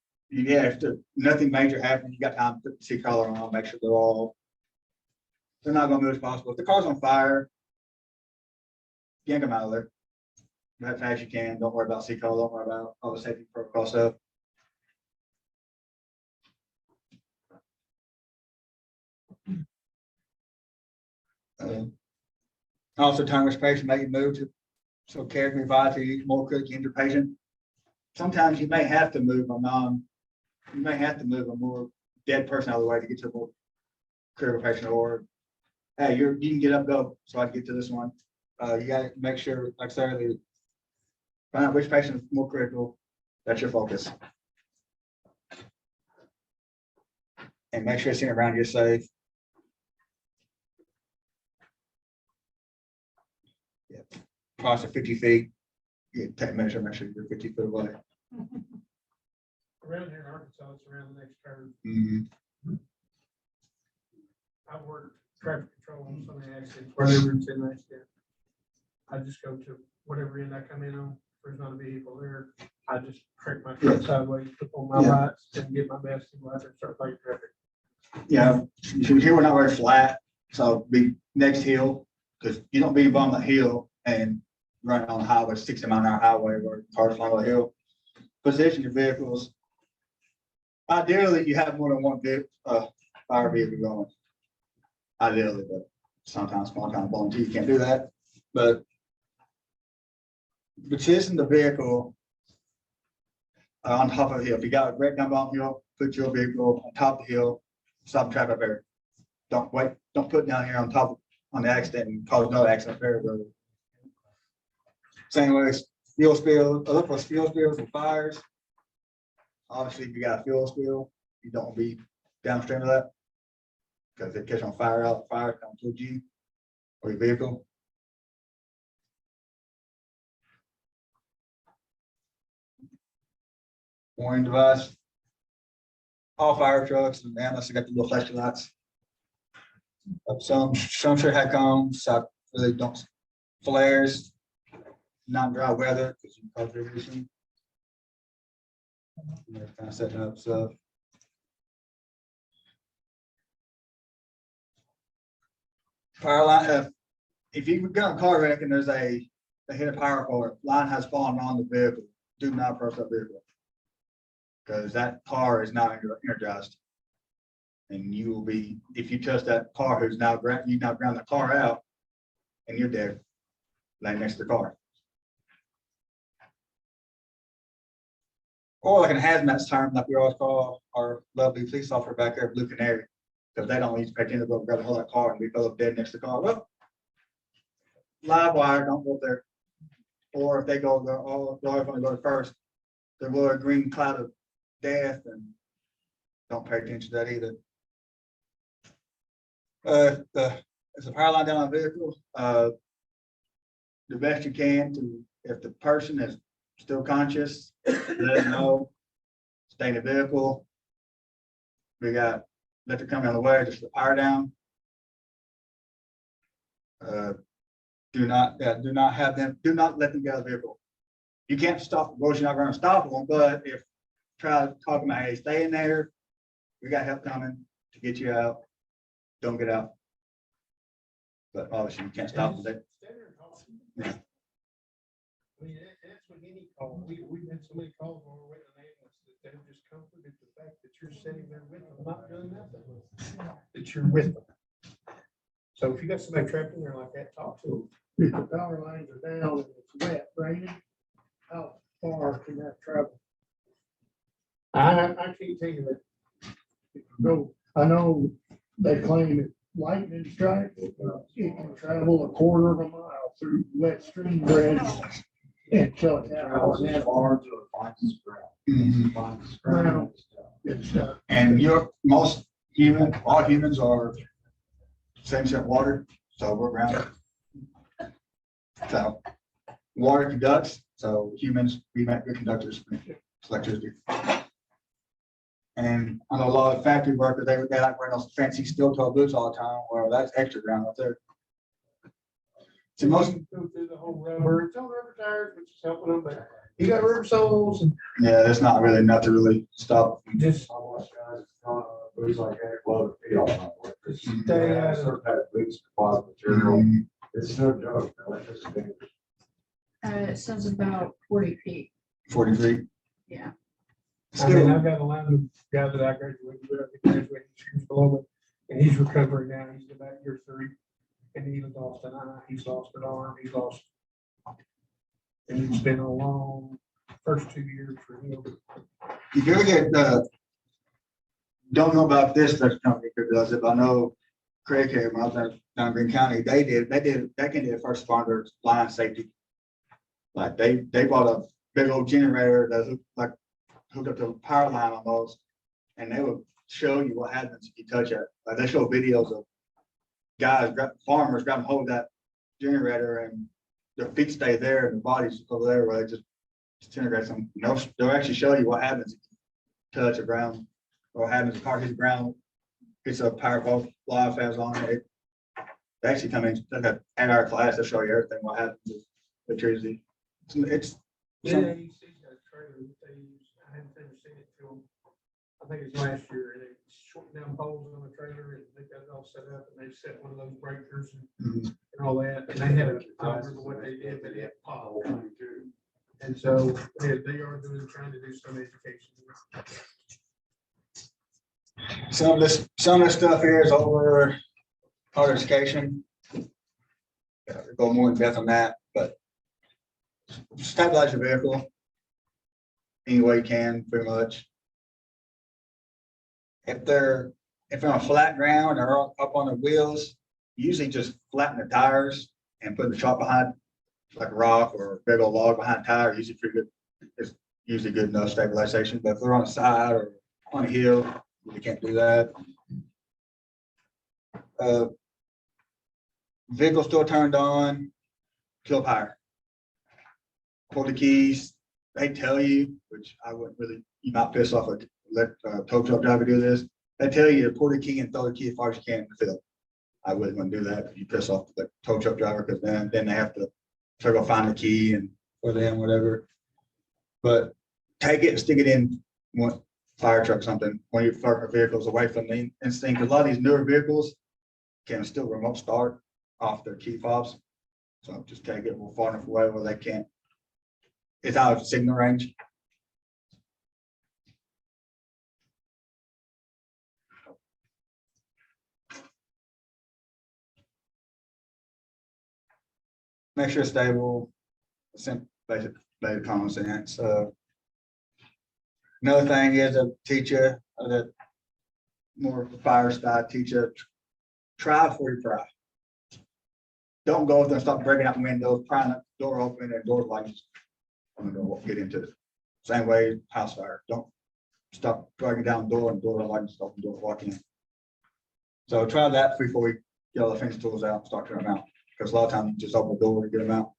nothing major happens, you got time to put the seat collar on, make sure they're not gonna move as possible. If the car's on fire, yank them out of there. As fast as you can. Don't worry about seat collar, don't worry about all the safety protocol stuff. Also, time which patient may move to, so care can be advised to use more quick injured patient. Sometimes you may have to move a more dead person out of the way to get to a more critical patient, or hey, you can get up, go, so I can get to this one. You gotta make sure, like I said earlier, find out which patient is more critical. That's your focus. And make sure it's in around you safe. Cross of 50 feet. You take measure, make sure you're 50 feet away. Around here in Arkansas, it's around the next curve. Mm-hmm. I worked traffic control on some of the accidents, wherever it's in accident. I just go to whatever end I come in on, if there's not a vehicle there, I just crank my truck sideways, put on my Yeah. lights, and get my best in light and start fighting traffic. Yeah, here we're not very flat, so be next hill, because you don't be on the hill and running on the highway, 60-mile-an-hour highway where cars flying on the hill. Position your vehicles. Ideally, you have more than one fire vehicle going. Ideally, but sometimes small town volunteer, you can't do that. But position the vehicle on top of the hill. If you got a red number on the hill, put your vehicle on top of the hill. Stop traffic up there. Don't wait. Don't put down here on the accident and cause another accident there. Same way, fuel spill. Look for fuel spills and fires. Obviously, if you got a fuel spill, you don't be downstream of that, because it catch on fire out. Fire comes towards you or your vehicle. Warning device. All fire trucks and ambulance got the little flashing lights. Some sure had cones, so really don't flares, not dry weather because you cause radiation. They're kind of setting up stuff. Power line. If you get on a car wreck and they hit a power cord, line has fallen on the vehicle. Do not approach that vehicle, because that car is now energized, and you will be, if you touch that car you now ground the car out, and you're dead, laying next to the car. Or like in a hazmat term, like we always call our lovely police officer back there, Blue Canary, because they don't need to pay attention to go grab a hold of that car and be both dead next to the car. Well, live wire, don't go up there. Or if they go, they're going to go first, they're a green cloud of death, and don't pay attention to that either. It's a power line down on a vehicle. The best you can to, if the person is still conscious, let us know. Stay in the vehicle. We got electric coming on the way, just the power down. Do not let them get out of the vehicle. You can't stop, well, you're not going to stop them, but if try to talk about, hey, stay in there. We got help coming to get you out. Don't get out. But obviously you can't stop them. Yeah. I mean, that's what any call, we've had so many calls when we're with an ambulance that they're just comforted the fact that you're sitting there with them, not doing nothing, that you're with them. So if you got somebody trapped in there like that, talk to them. If the power lines are down and it's wet, raining, how far can that travel? I can't tell you that. Go, I know they claim it lightning strike, it can travel 1/4 of a mile through wet stream beds until it travels in. And all humans are same set water, so we're grounded. So water conducts, so humans, we make good conductors, electricity. And I know a lot of factory workers, they like wearing those fancy steel toe boots all the time. Well, that's extra ground up there. So most, Go through the whole rubber, it's all rubber tires, which is helping them, but you got rubber soles and yeah, there's not really enough to really stop. just I watch guys, boots like that, glove feet all night. stay out of. Certain type of boots, composite material, it's no joke, man, it's just dangerous. It says about 40 feet. 40 feet. Yeah. I mean, I've got a line of guys that I graduated with, years below me, and he's recovering now, he's about year 3. And he was lost an eye, he's lost an arm, he's lost. And it's been a long first 2 years for him. If you ever get, don't know about this company that does it, but I know Craig here, when I was down in Green County, they can do first responders line safety. Like they bought a big old generator that's like hooked up to a power line almost, and they would show you what happens if you touch it. Like they show videos of guys, farmers grabbing hold of that generator and their feet stay there and their bodies over there where they just disintegrate them. They'll actually show you what happens if you touch the ground, or what happens if the car hits the ground, hits a power pole, live fabs on it. They actually come in, like at our class, they'll show you everything, what happens with electricity. It's Yeah, you see that trailer that they use, I haven't ever seen it till, I think it's last year, and they shortened down poles on the trailer and they got it all set up and they set one of those breakers and all that, and they had a, I don't remember what they did, but it popped. And so they are trying to do some education. some of this stuff here is over hard education. Yeah, we'll go more in depth on that, but stabilize your vehicle any way you can, pretty much. If they're on flat ground or up on the wheels, usually just flatten the tires and put the chalk behind, like a rock or a big old log behind the tire, usually pretty good. It's usually good enough stabilization. But if they're on the side or on a hill, you can't do that. Vehicle still turned on, kill power. Pull the keys. They tell you, which I wouldn't really, you might piss off a tow truck driver do this. They tell you to pull the key and throw the key as far as you can in the field. I wouldn't want to do that if you piss off the tow truck driver, because then they have to try to go find the key and for them, whatever. But take it and stick it in one fire truck, something, one of your vehicles away from the instinct. Because a lot of these newer vehicles can still remote start off their key fobs. So just take it far enough away where they can't. It's out of signal range. Make sure it's stable, basic common sense. Another thing is to teach you that more fire style, teach you try before you pry. Don't go there and start breaking out windows, prying the door open and door lights. I'm gonna get into it. Same way, house fire. Don't stop dragging down the door and door lights, open door, walk in. So try that before we get all the fence tools out and start turning them out. Because a lot of times you just open the door and get them out.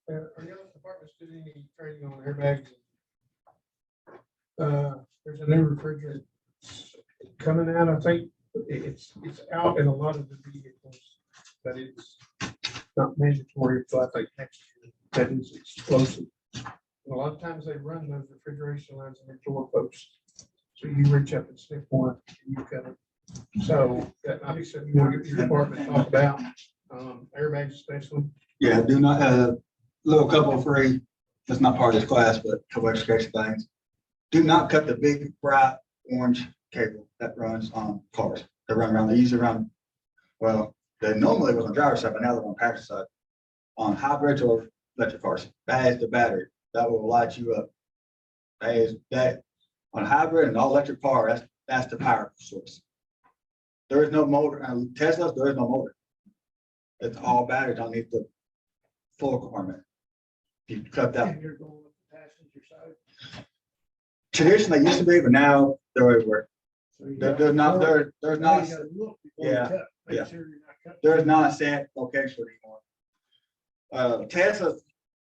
Are your departments doing any training on airbags? There's a new refrigerant coming out, I think it's out in a lot of the vehicles, but it's not mandatory until I think next year. That is explosive. A lot of times they run those refrigeration lines in their door posts. So you reach up and sniff one and you cut it. So that obviously you want to get your department to talk about airbags especially. Yeah, do not little couple free. That's not part of this class, but a couple education things. Do not cut the big bright orange cable that runs on cars. They run around, they usually run, well, they normally was on driver's side, but now they're on passenger side. On hybrids or electric cars, that is the battery. That will light you up. That is that on hybrid and all electric car, that's the power source. There is no motor. Teslas, there is no motor. It's all batteries underneath the full compartment. If you cut that. And you're going with the passenger side. Traditionally they used to be, but now they're everywhere. So you There's gotta not look- there's now not you gotta look before you yeah, cut. Make yeah. sure you're not cutting. there's not a set location anymore. Teslas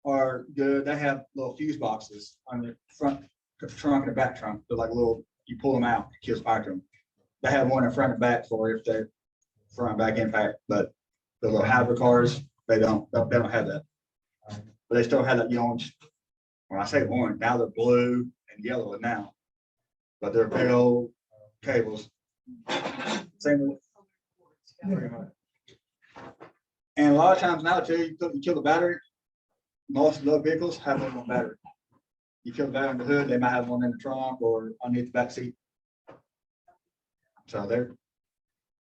are good. They have little fuse boxes on the front trunk and the back trunk. They're like little, you pull them out, it kills fire truck. They have one in front and back for if they're front and back impact, but the little hybrid cars, they don't have that. But they still have that orange. When I say orange, now they're blue and yellow now. But they're big old cables. Same with. Pretty much. And a lot of times now too, you kill the battery. Most of the vehicles have one battery. You kill the battery in the hood, they might have one in the trunk or underneath the back seat. So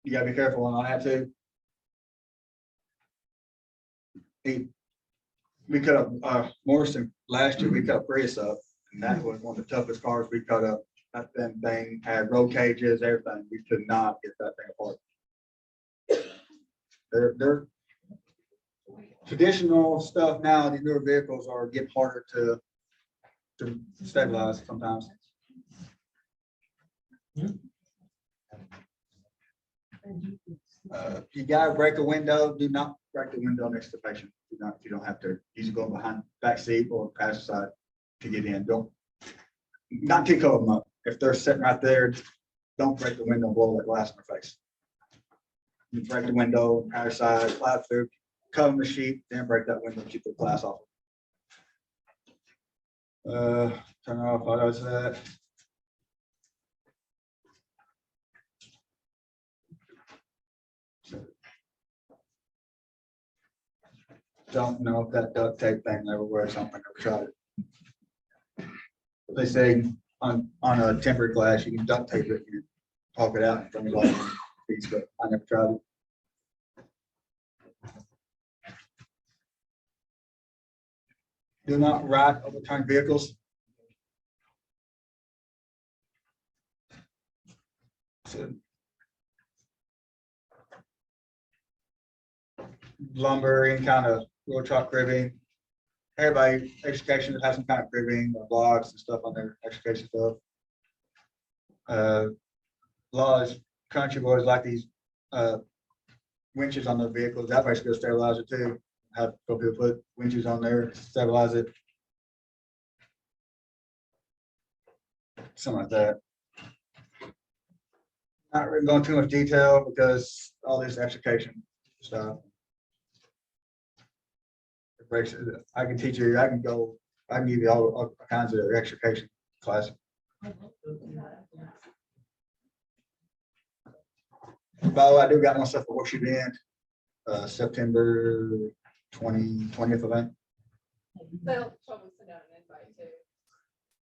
you gotta be careful on that too. We cut up Morrison last year, we cut Prius up, and that was one of the toughest cars we cut up. That thing had roll cages, everything. We could not get that thing apart. They're traditional stuff now, these newer vehicles are getting harder to stabilize sometimes. You gotta break a window, do not break the window next to the patient. Do not, if you don't have to, usually go behind back seat or passenger side to get in. Don't, not to cover them up. If they're sitting right there, don't break the window and blow that glass in their face. You break the window, passenger side, slide through, cover the sheet, then break that window, keep the glass off. Turn off autos that. Don't know if that duct tape thing ever works. I don't think I've tried it. They say on a tempered glass, you can duct tape it, you pop it out from the glass piece, but I never tried it. Do not ride overturned vehicles. So, lumber, any kind of wheel truck cribbing. Everybody, education that has some kind of cribbing or logs and stuff on their education stuff. A lot of country boys like these winches on their vehicles. That basically sterilize it too. Have people put winches on there to stabilize it. Something like that. Not really going too much detail because all this education stuff. I can teach you, I can give you all kinds of education classes. By the way, I do got my stuff for worksheet in September 20th, I think. They'll probably send out an invite too.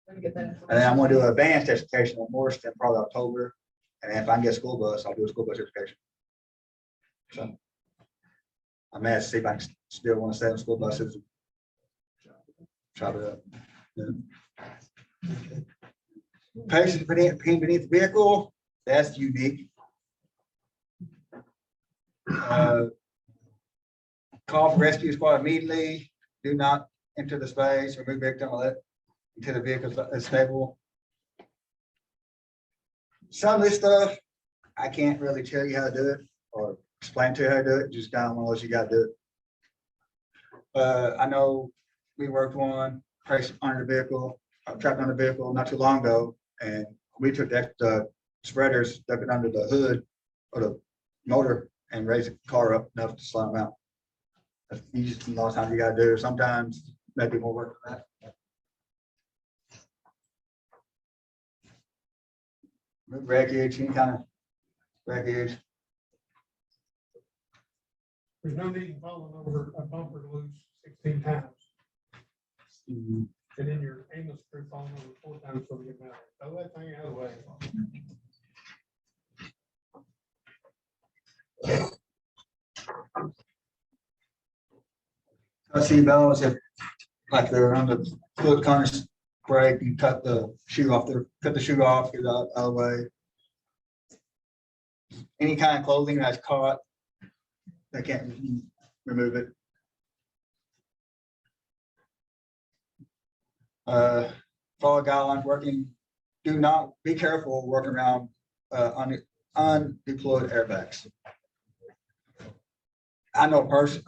We're gonna get that And then I'm gonna do advanced education in Morriston, probably October. And if I can get a school bus, I'll do a school bus education. So I may have to see if I can still want to stay on school buses. Chop it up. Yeah. Patients beneath the vehicle, that's unique. Call for rescue squad immediately. Do not enter the space, remove victim until the vehicle is stable. Some of this stuff, I can't really tell you how to do it or explain to you how to do it. Just kind of one of those you got to do it. I know we worked one person under the vehicle, trapped on the vehicle not too long ago, and we took the spreaders, stuck it under the hood or the motor and raised the car up enough to slow them out. That's a lot of times you got to do. Sometimes maybe more work than that. Move wreckage, any kind of wreckage. There's no need in falling over a bumper to lose 16 times. And then your ambulance crew falling over 4 times for the amount. Throw that thing out of the way. I see those if like they're on the foot kind of break, you cut the shoe off, cut the shoe off, get it out of the way. Any kind of clothing that's caught, they can't remove it. Follow guidelines working. Do not be careful working around undeployed airbags. I know one of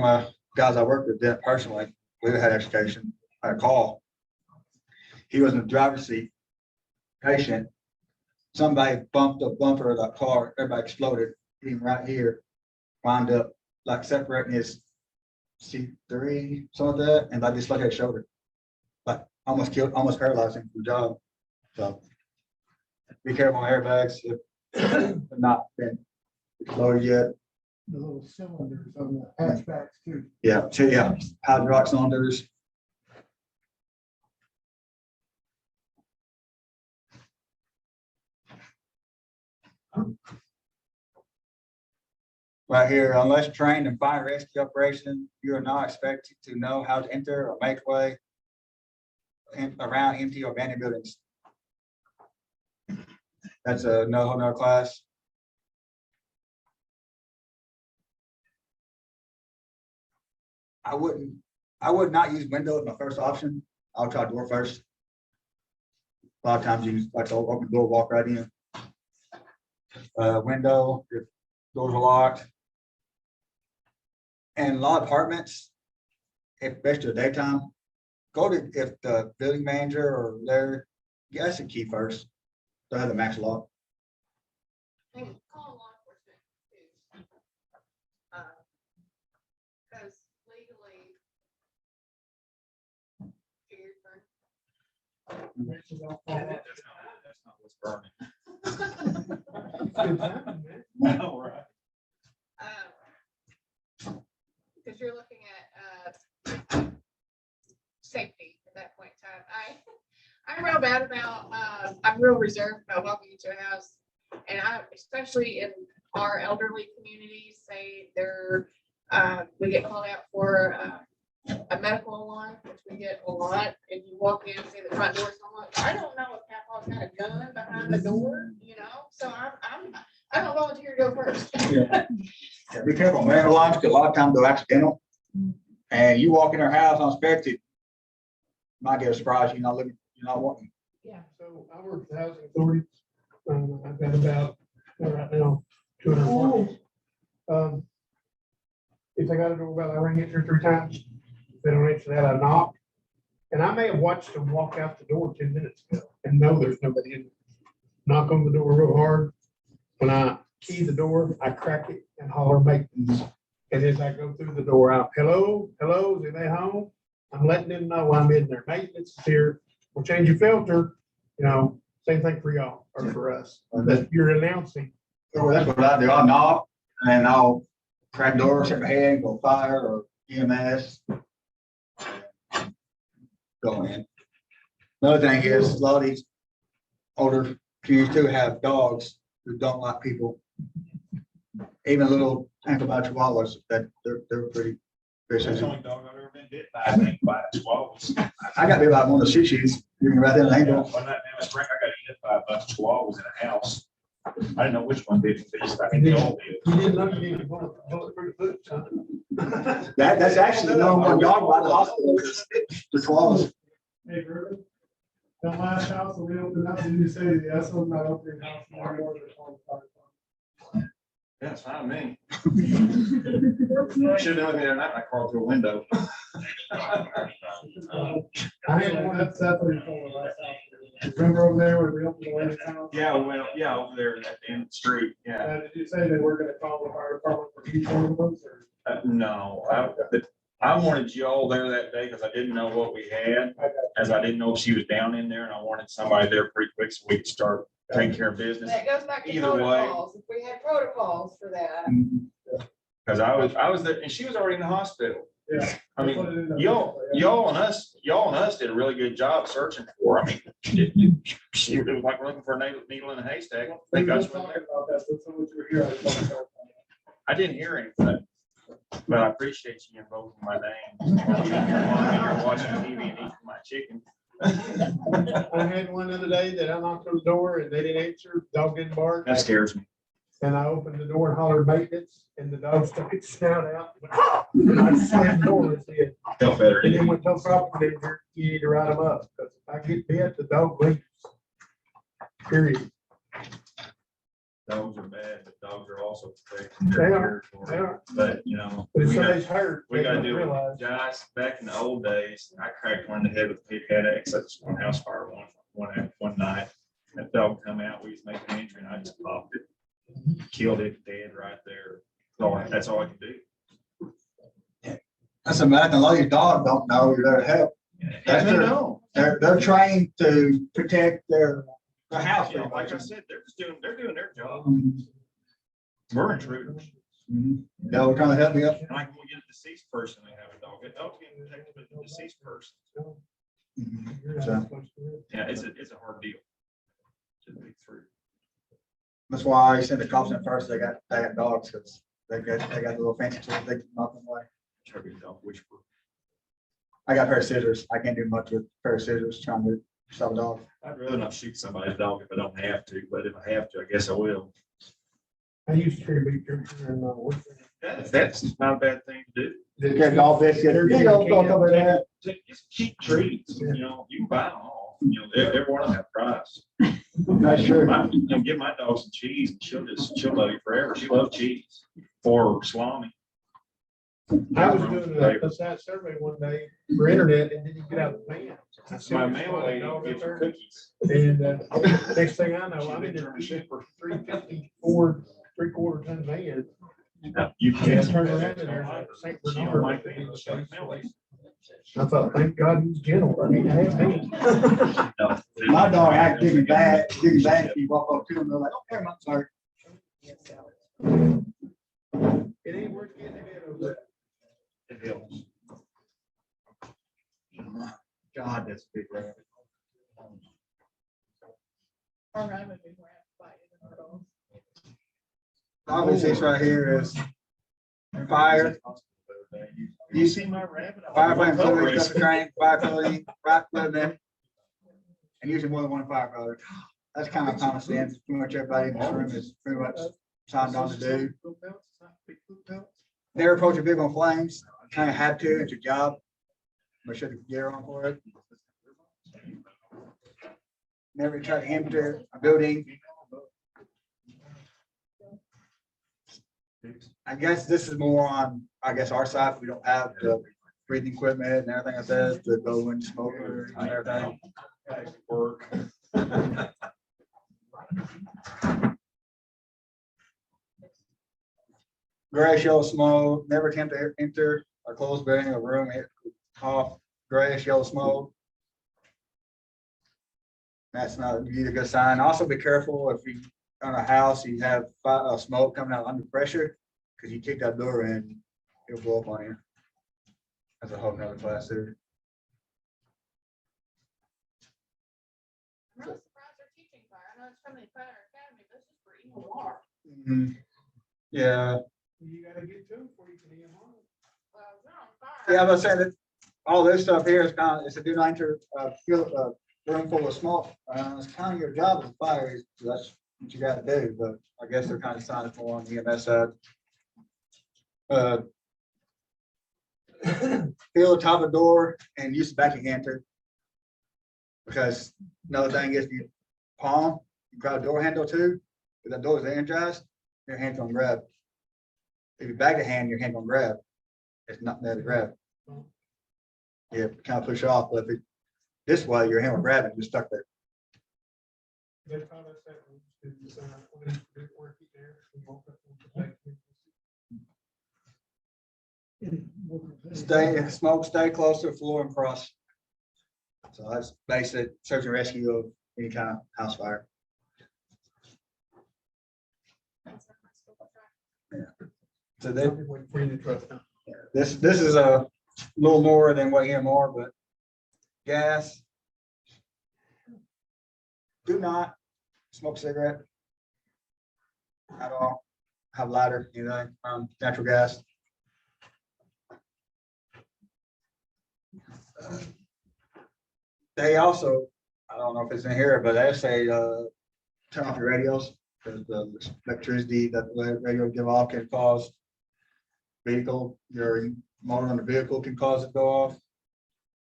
my guys I worked with did it personally. We had education. I had a call. he was in the driver's seat, patient. Somebody bumped the bumper of the car, everybody exploded, him right here, wound up like separating his C3, something like that, and I just looked at his shoulder. Like almost paralyzed him from the job. So be careful on airbags if they've not been exploded yet. The little cylinders on the hatchbacks too. Yeah, so yeah, hydraulic cylinders. Right here, unless trained in fire rescue operation, you are not expected to know how to enter or make way around empty or abandoned buildings. That's a no class. I would not use window as my first option. I'll try door first. A lot of times you just like to open the door, walk right in. Window, if doors are locked. And a lot of apartments, especially daytime, if the building manager or their, that's a key first. They'll have the max lock. And call law enforcement too. Because legally. That's not what's burning. Because you're looking at safety at that point in time. I'm real bad about, I'm real reserved about walking into a house. And especially in our elderly communities, say we get called out for a medical alarm, which we get a lot. And you walk in, say the front door's unlocked. I don't know if Papa's got a gun behind the door, so I don't volunteer to go first. Yeah, be careful, man. Alarms, because a lot of times they're accidental. And you walk in their house unexpected, might get a surprise, you're not wanting. Yeah, so I work for housing authorities. I've got about, right now, 240. If they got a doorbell, I ring it 2 or 3 times. If they don't answer that, I knock. And I may have watched them walk out the door 10 minutes ago and know there's nobody in there. Knock on the door real hard. When I key the door, I crack it and holler maintenance. And as I go through the door out, hello, is they home? I'm letting them know I'm in there. Maintenance is here. We'll change your filter. Same thing for y'all or for us. That you're announcing. So that's what I do. I'll knock and I'll crack doors, hit my head, go fire or EMS. Go in. Another thing is a lot of these older communities too have dogs who don't like people. Even little ankle bite chihuahuas that they're pretty That's the vicious. only dog I've ever been bit by. I think by chihuahuas. I got bit by one of the shih tzus, right there in the ankle. One night in the spring, I got hit by a bunch of chihuahuas in a house. I didn't know which one did it. I think they all did. You didn't look at any bulletproof boots, huh? That's actually the number one dog by the hospital, is the chihuahuas. Hey, Ruben, that last house that we opened up, did you say the S was not opening house? Yeah, it's fine, me. Should have done it there night. I crawled through a window. I had one that's definitely full of last house. Remember over there where we opened the last house? Yeah, well, yeah, over there at the end of the street. Yeah. Did you say they were gonna call the fire department for each one of those or? No, I wanted y'all there that day because I didn't know what we had, as I didn't know if she was down in there, and I wanted somebody there pretty quick so we could start taking care of business. That goes back to Either way. protocols. If we had protocols for that. Because I was there, and she was already in the hospital. Yeah. I mean, y'all and us did a really good job searching for her. I mean, it was like looking for a needle in a haystack. We were just talking about that, so someone you were here, I just wanted to clarify. I didn't hear anything, but I appreciate you invoking my name. You're watching TV and eating my chicken. I had one the other day that I knocked on the door and they didn't answer, dog didn't bark. That scares me. And I opened the door and hollered maintenance and the dog stuck its snout out. And I slammed the door and said, Felt better. and then went to the property manager, you need to write them up. Because if I get bit, the dog leaves. Period. Dogs are bad, but dogs are also protected. They are. They are. But, But if we got- somebody's hurt, we they gotta don't do it. realize. Guys, back in the old days, I cracked one in the head with a big headache, such as one house fire. night. That dog come out, we was making an entry and I just popped it. Killed it dead right there. So that's all I can do. That's American. A lot of these dogs don't know you're there to help. That's That's they their- know. They're trained to protect their house. You know, like I said, they're doing their job. We're intruders. Yeah, we're trying to help you. And like when we get a deceased person, they have a dog. That dog's getting protected with the deceased person. So Yeah, it's a hard deal to think through. that's why I send the cops in first. They got dogs because they got the little fancy tools. They can knock them away. Try to get a dog, which we're- I got a pair of scissors. I can't do much with a pair of scissors trying to stop a dog. I'd rather not shoot somebody's dog if I don't have to, but if I have to, I guess I will. I used to carry big picture and, That's not a bad thing to do. Get a dog biscuit. Here you go, dog over there. Just keep treats, you know, you can buy them all, you know, every one of them have price. Not sure. You know, give my dog some cheese and she'll love you forever. She loves cheese or salami. I was doing a side survey one day for internet and didn't get out of the van. My mail lady gives her cookies. And next thing I know, I'm in there for 350 Ford 3/4 ton van. You And I can't turned around in there and St. She don't Bernard. like the English like mail lady. I thought, thank God he's gentle. I need to have him. No. My dog act big and bad. If you walk up to them, they're like, okay, I'm sorry. It ain't worth getting ahead of that. It helps. God, that's big. Rabbit. Our rabbit been wearing a fight in our dogs. Obviously, this right here is fire. You see my rabbit? Firefighting fluid, stuff training, fire clothing, fire equipment. And usually more than one firefighter. That's kind of common sense. Pretty much everybody in this room is pretty much signed on to do. Never approach a big on flames. Kind of had to, it's your job. Make sure the gear on for it. Never try to enter a building. I guess this is more on, I guess, our side. We don't have the breathing equipment and everything like that, the go and smoker and everything. Work. Grayish yellow smoke, never attempt to enter or close building or room, off grayish yellow smoke. That's not usually a good sign. Also be careful if you on a house, you have smoke coming out under pressure, because you kick that door in, it'll blow up on you. That's a whole nother class there. I'm really surprised they're teaching fire. I know it's coming in fire academy, this is for EMR. Yeah, You gotta get to them before you can EMR. Well, they're on fire. yeah, I was saying that all this stuff here is kind of, it's a do not enter, room full of smoke. It's kind of your job as a fire, so that's what you gotta do, but I guess they're kind of signing for on the EMS side. Feel the top of the door and use the back of your hand too. Because another thing is you palm, you grab the door handle too, if that door is energized, your hand's gonna grab. If you back the hand, your hand gonna grab. It's not there to grab. Yeah, kind of push off, but if it, this way, your hand will grab it, you're stuck there. They taught us that when we design, when we did work there, we woke up and protect you. Stay, smoke, stay close to the floor and cross. So that's basic search and rescue of any kind of house fire. So they, this is a little more than what EMR, but gas. Do not smoke a cigarette at all. Have lighter, anything, natural gas. They also, I don't know if it's in here, but they say, turn off your radios, because the electricity that the radio give off can cause vehicle, your motor on the vehicle can cause it to go off.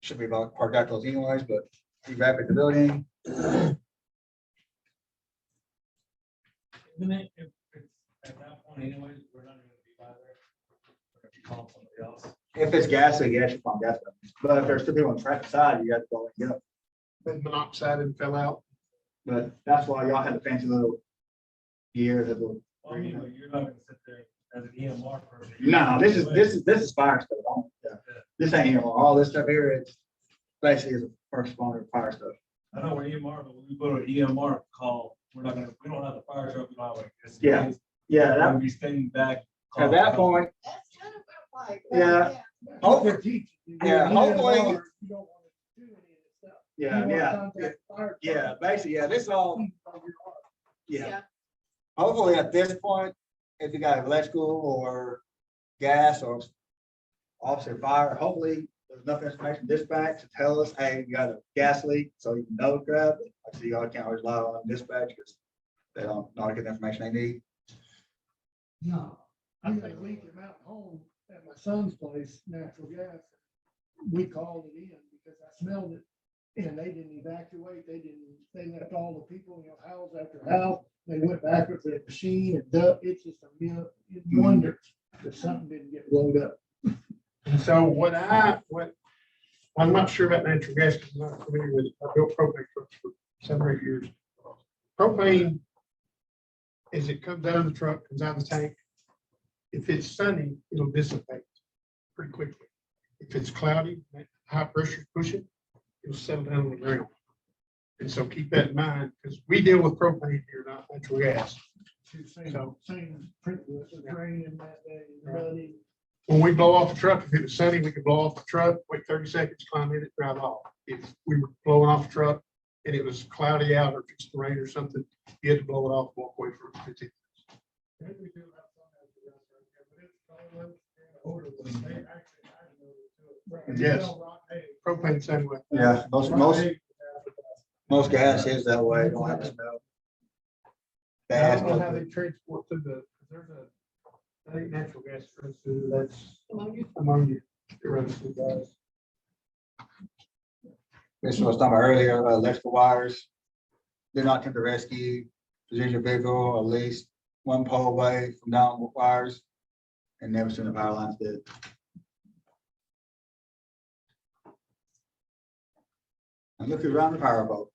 Should be about parked out those anyways, but you evacuate the building. Isn't it, if it's at that point anyways, we're not gonna be by there. We're gonna be calling somebody else. If it's gas, so yes, you call gas. But if there's two people on the traffic side, you got to go and get them. Been monoxide and fell out. But that's why y'all had the fancy little gear, the little. Well, I mean, but you're not gonna sit there as an EMR person. No, this is fire stuff. Yeah. This ain't here. All this stuff here is basically is a first responder fire stuff. I know we're EMR, but when we go to EMR call, we don't have the fire truck, we don't have like this. Yeah. Yeah, That that, would be staying back. at that point, That's kind of like. Yeah. What they're teaching you. Yeah, hopefully- You don't want to do any of this stuff. You yeah, want to yeah, contact the fire yeah, department. basically, yeah, this all, yeah. Yeah. Hopefully at this point, if you got electrical or gas or officer fire, hopefully there's enough information dispatch to tell us, hey, you got a gas leak, so you can know to grab it. I see y'all can't always rely on dispatch because they don't not get the information they need. No, I think we came out home at my son's place, natural gas. We called it in because I smelled it and they didn't evacuate. They left all the people, house after house. They went back with their machine and it's just a wonder that something didn't get blown up. And so I'm not sure about natural gas, because I'm not familiar with it. I built propane trucks for 7 or 8 years. Propane, as it comes out of the truck, comes out of the tank, if it's sunny, it'll dissipate pretty quickly. If it's cloudy, high pressure pushing, it'll settle down on the ground. And so keep that in mind, because we deal with propane here, not natural gas. Same principle, it's raining that day, muddy. When we blow off the truck, if it was sunny, we could blow off the truck, wait 30 seconds, climb in it, drive off. If we were blowing off the truck and it was cloudy out or if it's rain or something, you had to blow it off, walk away for 15 minutes. Yes. Propane same way. Yeah, most gas is that way, don't have to smell. I don't know how they transport to there's I think natural gas runs through, that's ammonia. It runs through guys. This was talking about earlier, electrical wires. Do not attempt to rescue, position your vehicle at least 1 pole away from down wires and never seen the power lines dead. And look around the power boat.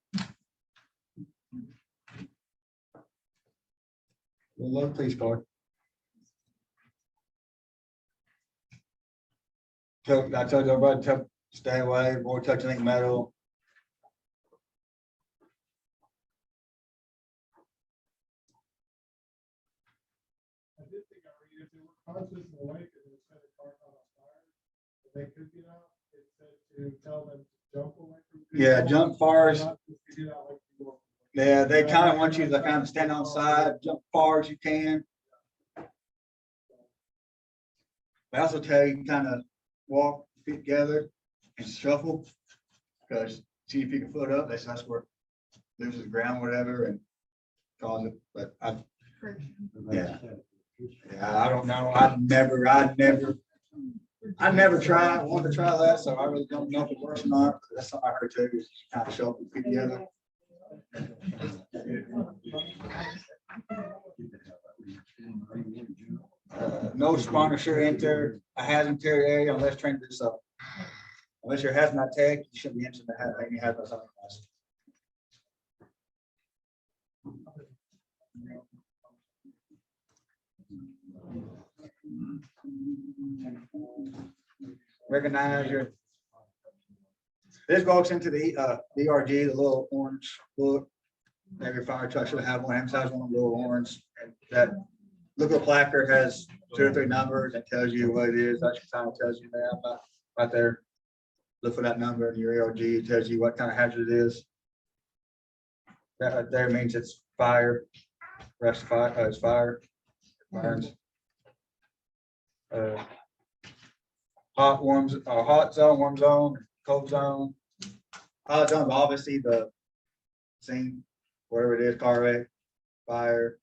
We'll love police car. So I told everybody to stay away, avoid touching anything metal. I did think I read if they were conscious in the lake and it said a car caught on fire, if they could get out, it said to tell them to jump away from. Yeah, jump fires. Not just to get out like you want. Yeah, they kind of want you to kind of stand on the side, jump far as you can. They also tell you kind of walk feet together and shuffle, because see if you can foot up, that's where it loses ground, whatever, and cause it, but yeah, I don't know, I never tried, I wanted to try that, so I really don't know if it works or not. That's something I heard too, is kind of shuffle feet together. No responder should enter a hazard area unless trained to do so. Unless you're hazmat tech, you shouldn't be entering the hazmat something else. Recognize your. This goes into the BRG, the little orange book. Every fire truck should have one, emphasize one, little orange, and that little placard has 2 or 3 numbers and tells you what it is. That kind of tells you that right there. Look for that number in your ARG. It tells you what kind of hazard it is. That right there means it's fire. Rest fire, it's fire. Burns. Hot warms, hot zone, warm zone, cold zone. Hot zone, obviously the scene, whatever it is, car wreck, fire.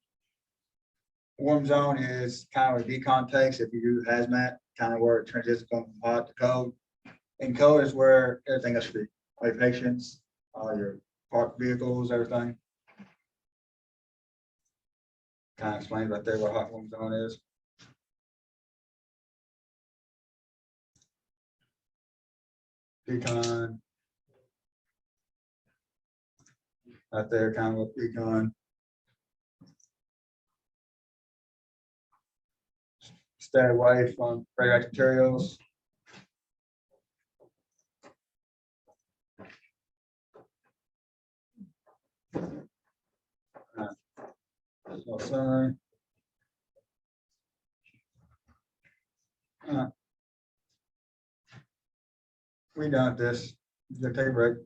Warm zone is kind of where decon takes if you do hazmat, kind of where it transitions from hot to cold. And cold is where everything else should be, like patients, all your parked vehicles, everything. Kind of explains right there what hot warm zone is. Decon. out there, kind of what we're doing. Stay away from radioactive materials. There's no sun. We done with this. Gonna take a break.